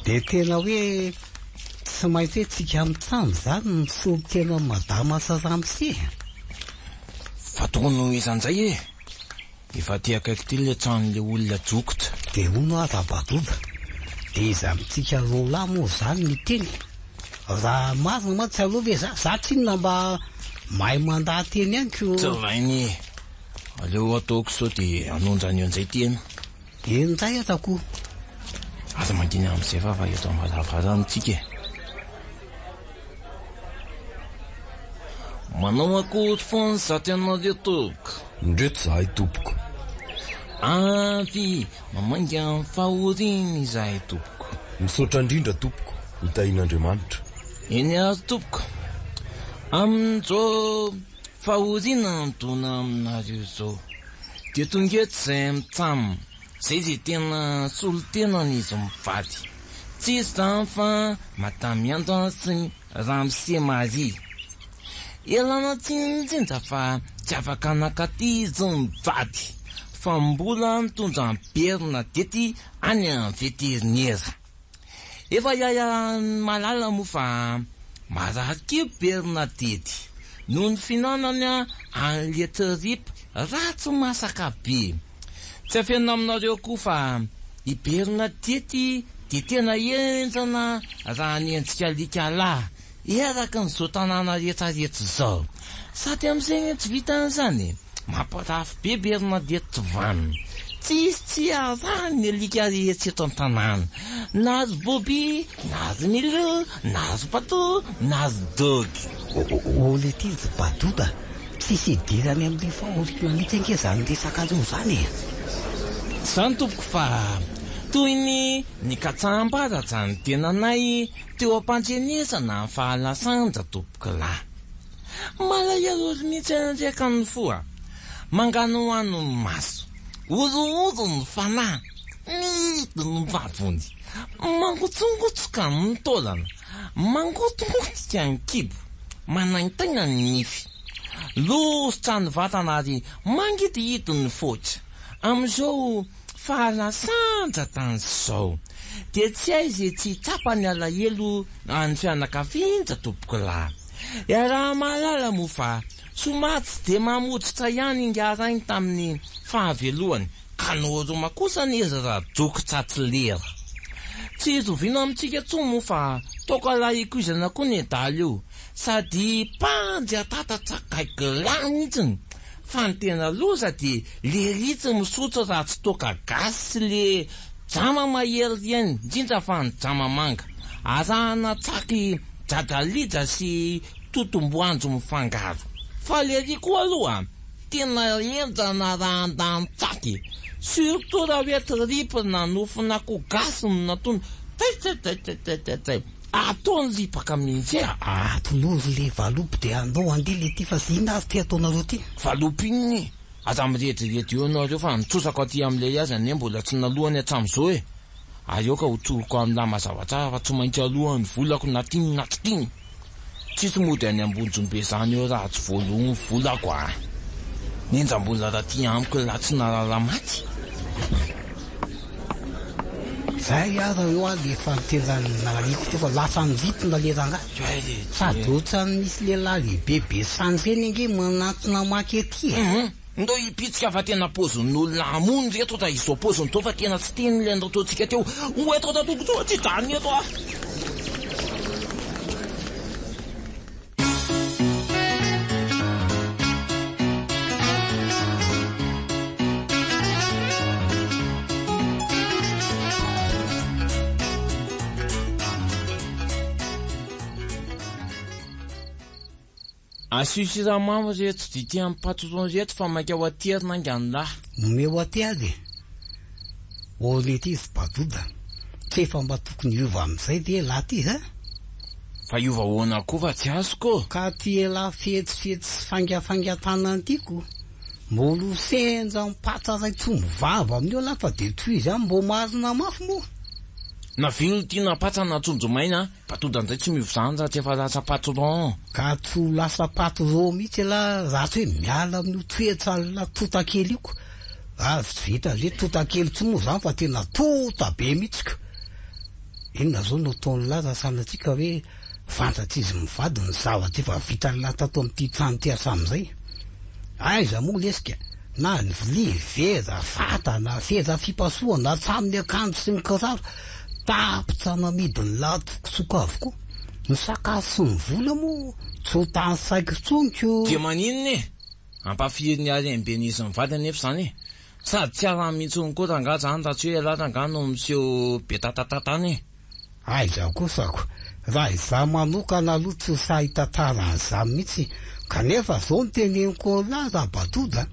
De tena hoe tsy maintsy hoe tsika mitsambo zany ny solo tena madama sazamsy. Fataonao izan'izay e. Efa ty akaiky ty le tranon'le olona jokotra. De hono aza Batoda. De iza mitsika rola moa zany ny teny. Raha mazina ma tsy aloha ve za tsinona mba mahay mandahateny ihany ko. Tsy vainy. Aleo ataoko sao dia anonjany eo an'izay tena. Enjay atako. Aza mangina amin'izay fa eto ambaravarana tsika e. Manao akory foana zaty anareo tompoko. Ndreto zahay tompoko. Avy mamangy amin'ny fahoriana izahay tompoko. Misaotra indrindra tompoko, hitahin'Andriamanitra. Eny ary tompoko. Amin'izao fahoriana nitona aminareo izao. Dia tongeto izay mitsamina. Zay dia tena solon-tenany izy mivady. Tsy izany fa Madame Andra sy Ramose Marie. Elana tsinitsinja fa tsy afaka nakaty izy mivady. Fa mbola mitondra ny Bernadette any amin'ny veterinera. Efa iaia malala moa fa marary Bernadette. Noho ny finanany an'le tripy ratsy masaka be. Tsy afena aminareo koa fa i Bernadette dia tena enjana raha ny endrika likalahy eraka n'izao tanàna rehetrarehetra izao. Sady amin'izay tsy vitan'izany. Mampalafy be Bernadette vanina. tsy aza ny alika rehetra eto an-tanàna, na azy Bobby, na azy Milo, na azy Pato, na azy Dogy. Olo ity tsy Badoda, tsisy idirany amin'ny faholina mihitsy ange zany resaka azy io zany e. Zany tompoko fa toy ny katsaham-baratsy ny tenanay teo ampanjenesana ny fahalasanja tompoko lahy. Malahelo mihitsy andraika ny foa, mangano hoano ny maso, ozoozo ny fanahy, mito ny vavony, mangotsongotsoka ny taolana, mangotongotika ny kibo, manaintaina ny nify, lositra ny vatana ary mangidihito ny fotra. Am'izao fahalasanja tan'izao dia tsy aizy tsy tsapany alahelo any fianakavinja tompoko lahy. Raha mahalala moa fa somatsy de mamotsitra ihany ingarainy tamin'ny fahavelohany, ka noroma kosa n'izy raha joko-tsatsy lera. Tsy zoviana amintsika tso moa fa toka lahikoizana koa ny daly io, sady panjy atatatsakaiky lahy mihitsiny. Fa ny tena loza de le ritsy misotro raha tsy toka gasy sy le jama mahery eny, indrindra fa ny jama manga. Arahana tsaky jadalija sy totomboanjo mifangaro. Fa le ry koa aloha, tena enjana raha andany tsaky. Surtout raha hoe tripina nofina ko gasy no natony. Tay. Ataony ripaka mihitsy e. Tolozy le valopy de andao andeha le ty fa zina azy ty ataonareo ty. Valopy igny aza miredriredy eo anareo fa nitsosako aty am'le azy ane mbola tsy nalohany hatramin'izao e. Aioka ho tsoroko amin'ny lamazavatsara fa tsy maintsy alohany volako natiny natitiny. Tsisy mody any ambonjombe zany eo raha tsy voalohany volako a. Ninja mbola raha ty amiko la tsy narara maty. Zay aza eo a le fantenjany naliko ty fa lasa nivitina le ranga. Sady ohatrany misy lehilahy lehibe sanjy eny ange manatona maky ety e. Ndo hipitsika fa tena pozin'olona amonjy eto ta izao poziny to fa tena tsy teny le andratotsika teo. Eto tatoko tsy tany eto a. Asisy siramamy reto tsy dity amin'ny patron reto fa maika ho aterina anganonahy. Nome ho aty azy. Olo ity izy Badoda. Tsy efa mba tokony iova amin'izay de lahy ty ha? Fa iova hoana koa fa tsy azoko. Ka ty ela fetsifetsy sy fangafangatana tiako. Mbolo senja mipatra ray tsombo vava amin'io lahy fa de toy izy mbo marina mafy moa. Na vilo tina patrana tsonjo maina, Batoda ndray tsy mivozanja tsy efa lasa patron. Ka tsy lasa patron mihitsy la raha tsy hoe miala amin'io toetra la tota-kely io ko. Tsy vita le tota-kely tsy moa zany fa tena tota be mihitsy. Inona zao no ataony laza sanatsika hoe fantatry izy mivady ny zavatra efa vita la tato amin'ity trano ty hatramin'izay. Aiza moa lesika, na ny vilia feza fata na feza fipasoana hatraminy akanjo sy ny kiraro. Tapitra mamidiny latokotsoka avokoa. Ny sakafo sy ny vola moa tsy ho tany saiko tsonko. Dia maninona e? Ampafiry ary amben'izy mivady anefa zany e. Sady tsy araha mihitsy koa ranga zany raha tsy hoe latangano miseho be tatatatany e. Aiza kosako, raha iza manokana aloha tsy sahita-tara an'izany mihitsy. Kanefa zao ny teneniko laza Batoda.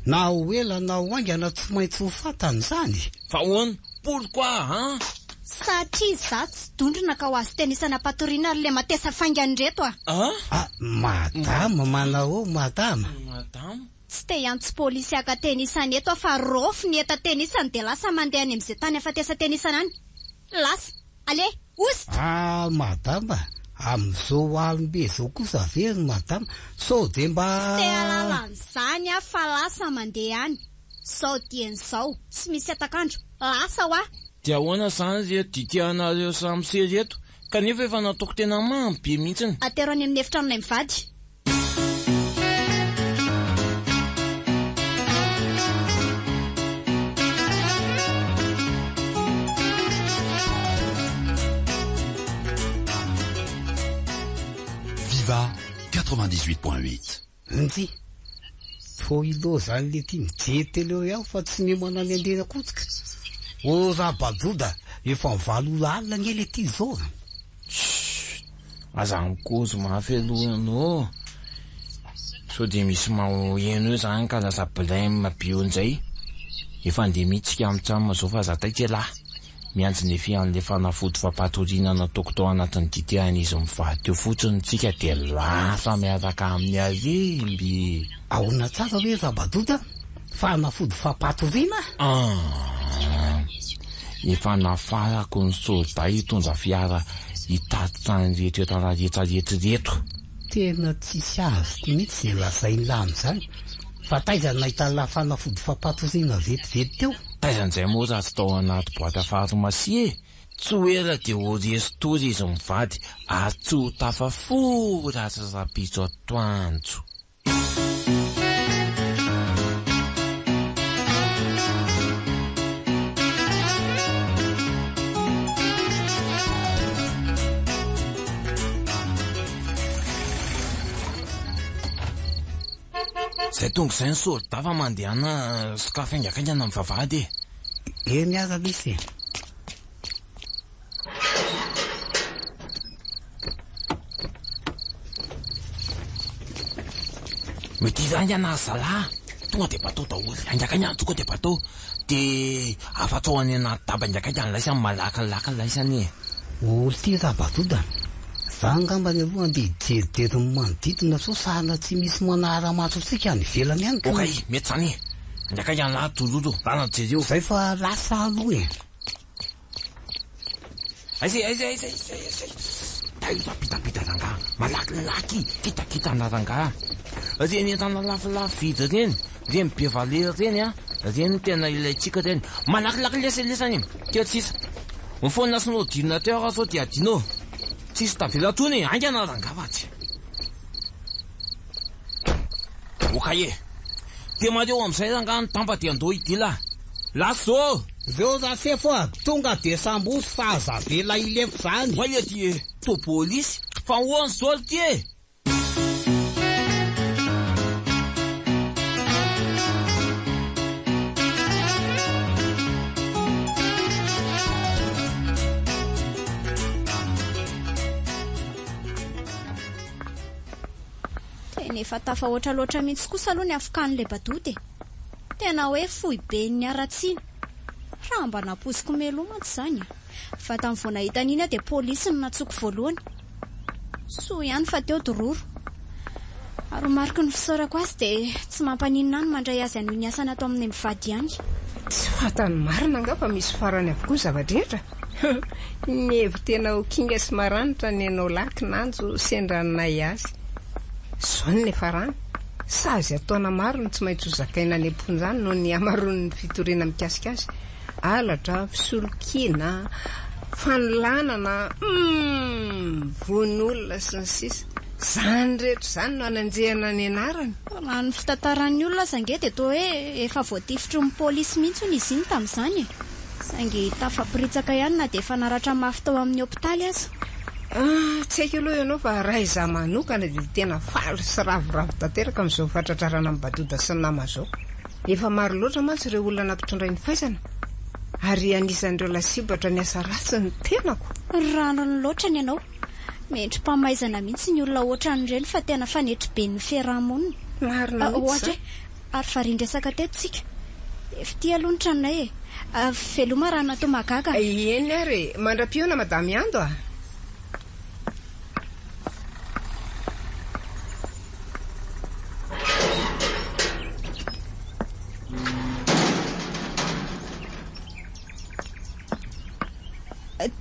Na ho ela na ho aingana tsy maintsy ho fatany zany. Fa hoana, pourquoi hein? Satria za tsy dondrona ka ho azy tenisana patorina ary le matesa faingany reto a. Madama manao madama. Madama? Tsy te antso polisy aka tenisana eto fa rofy ny eta tenisana de lasa mandeha any amin'izay tany afatesa tenisana any. Lasa, ale, osy. Madama, am'izao alimbe zao kosa very madama, sao de mba... Te alalan'izany fa lasa mandeha any. Sao dian'izao, tsy misy atakandro, lasa ho a. Dia ahoana zany reto ditianareo samy sery eto, kanefa efa nataoko tena mamy be mihitsiny. Atero any amin'ny efitranonay mivady. Viva 98.8. Nzy, fo ilo zany le ty mijety leo iaho fa tsy ny manany andena kotsika o rabadoda efa mivalo alina nye le ty zao azany kozy mahafeloanao so de misy mahoeno eo zany ka lasa blème bion'izay efa andeha mihitsika amintranoma zao fa zataika lahy mianjy ny fian'le fanafody fampatoriana nataoko tao anatin'ny ditian'izy mivady teo fotsiny tsika de lasa miaraka amin'ny aremby ahona tsara hoe rabadoda fanafody fampatoriana efa nafarako ny soda hitondra fiara hitatitra ny rehetra eto rehetrarehetrareto tena tsisy azy ty mihitsy zay lazainy lamy zany fa taizany nahitala fanafody fampatoriana vetivety teo taizan'izay moa raha tsy tao anaty boîte pharmacie tsy hoera de ho restory izy mivady ary tsy ho tafafo raha tsy rapitso atoandro zay tonga izay ny solda fa mandehana sikafa aingaikaingana mivavady miaza misy mety izany ana zalahy tonga de batao daholy aingaikaingana tonga de batao de afatrao any anaty daba aingaikaingana laisany malakalaka laisany olo ty rabadoda za ngamba ny aloha andeha hijerijery ny manodidina so sahana tsy misy manara-maso tsika any velany ihany okay mety zany aingaikaingana lahy tololo rana jereo zay fa lasa aloha aizay tapitapita ranga malakilaky kitakitana ranga reny entana lafilafy vidy reny reny be valeur reny reny tena ilaitsika reny malakilaky lesalesany teo tsisa mifona sy nodinona teo raha sao de adinao tsisy tavelatony aingana rangafatsy okaye de mareo am'izay ranga ny tamba de andao idila laso zao za sefa tonga de sambosy fa azavela ilefo zany oaia ty to polisy fa hoany zao ty nefa tafa oatra loatra mihitsy kosa aloha ny afokan'le badody tena hoe fohy be ny aratsiana raha mba naposiko melomatsy zany fa tamin'ny vao nahita an'iny de polisy no natsoko voalohany soa ihany fa teo dororo ary mariky ny fisaorako azy de tsy mampaninina any mandray azy any ny asana atao amin'ny mivady ihany tsy fatany marina angapa misy farany avokoa zavadrehetra ny hevi tena ho kinga sy maranitra ny anao laky nanjo sendranonay azy zany ny farany sazy ataona maro ny tsy maintsy ho zakaina ny amponjany noho ny amaron'ny fitoriana mikasika azy alatra fisolokina fanolanana von'olona sy ny sisa zany rehetra zany no ananjehana ny anarany raha ny fitantaran'ny olona sange de to hoe efa voatifitry ny polisy mihitsy ny izy iny tamin'izany sange tafapiritsaka ihany na de efa naratra mafy tao amin'ny hopitaly azy tsy haiko aloha ianao fa raha izaho manokana de tena faly sy ravoravo tanteraka amin'izao fatratrarana amin'ny badoda sy ny nama zao efa maro loatra mantsy ireo olona nampitondray ny faizana ary anisan'ireo lasibatra ny asa ratsy ny tenako rano ny loatra ny ianao mentry mpamaizana mihitsy ny olona ohatran'ireny fa tena fanetry be ny fiarahamonina marina ohatra ary farindresaka tetsika efty aloha ny tranonay veloma raha natao magaga eny ary mandra-piona madamy ando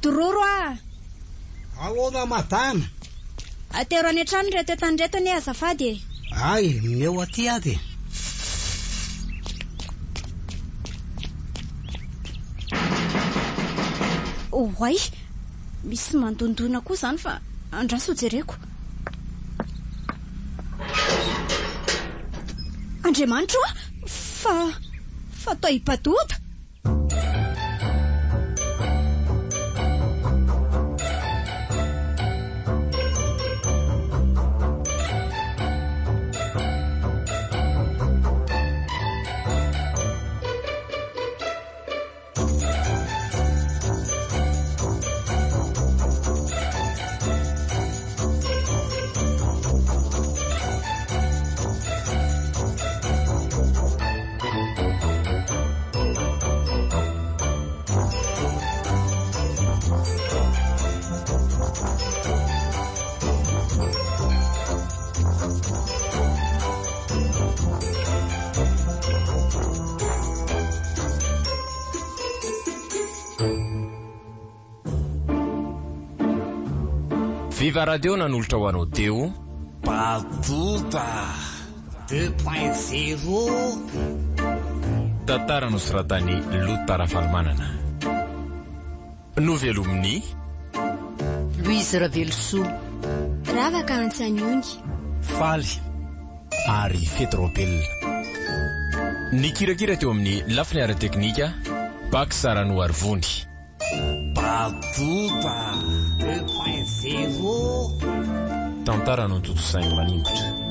dororo ahoana madama atero any an-trano reto etanreto ny azafady ay mineo aty aty oay misy mandondona koa zany fa andraso jereko Andriamanitro fa toa hipadoda Viva Radio nanolotra ho anao teo Batota 2.0 tantara nosoratany Lotarafalmanana. Novelomin'ny Louise Ravelosoa, Ravaka Antsaniony, Faly ary Fetrobelona. Ny kirakira teo amin'ny lafiny ara-teknika Bakisarano Arvony. Batota 2.0 Tantara no toto saigny manimbotra.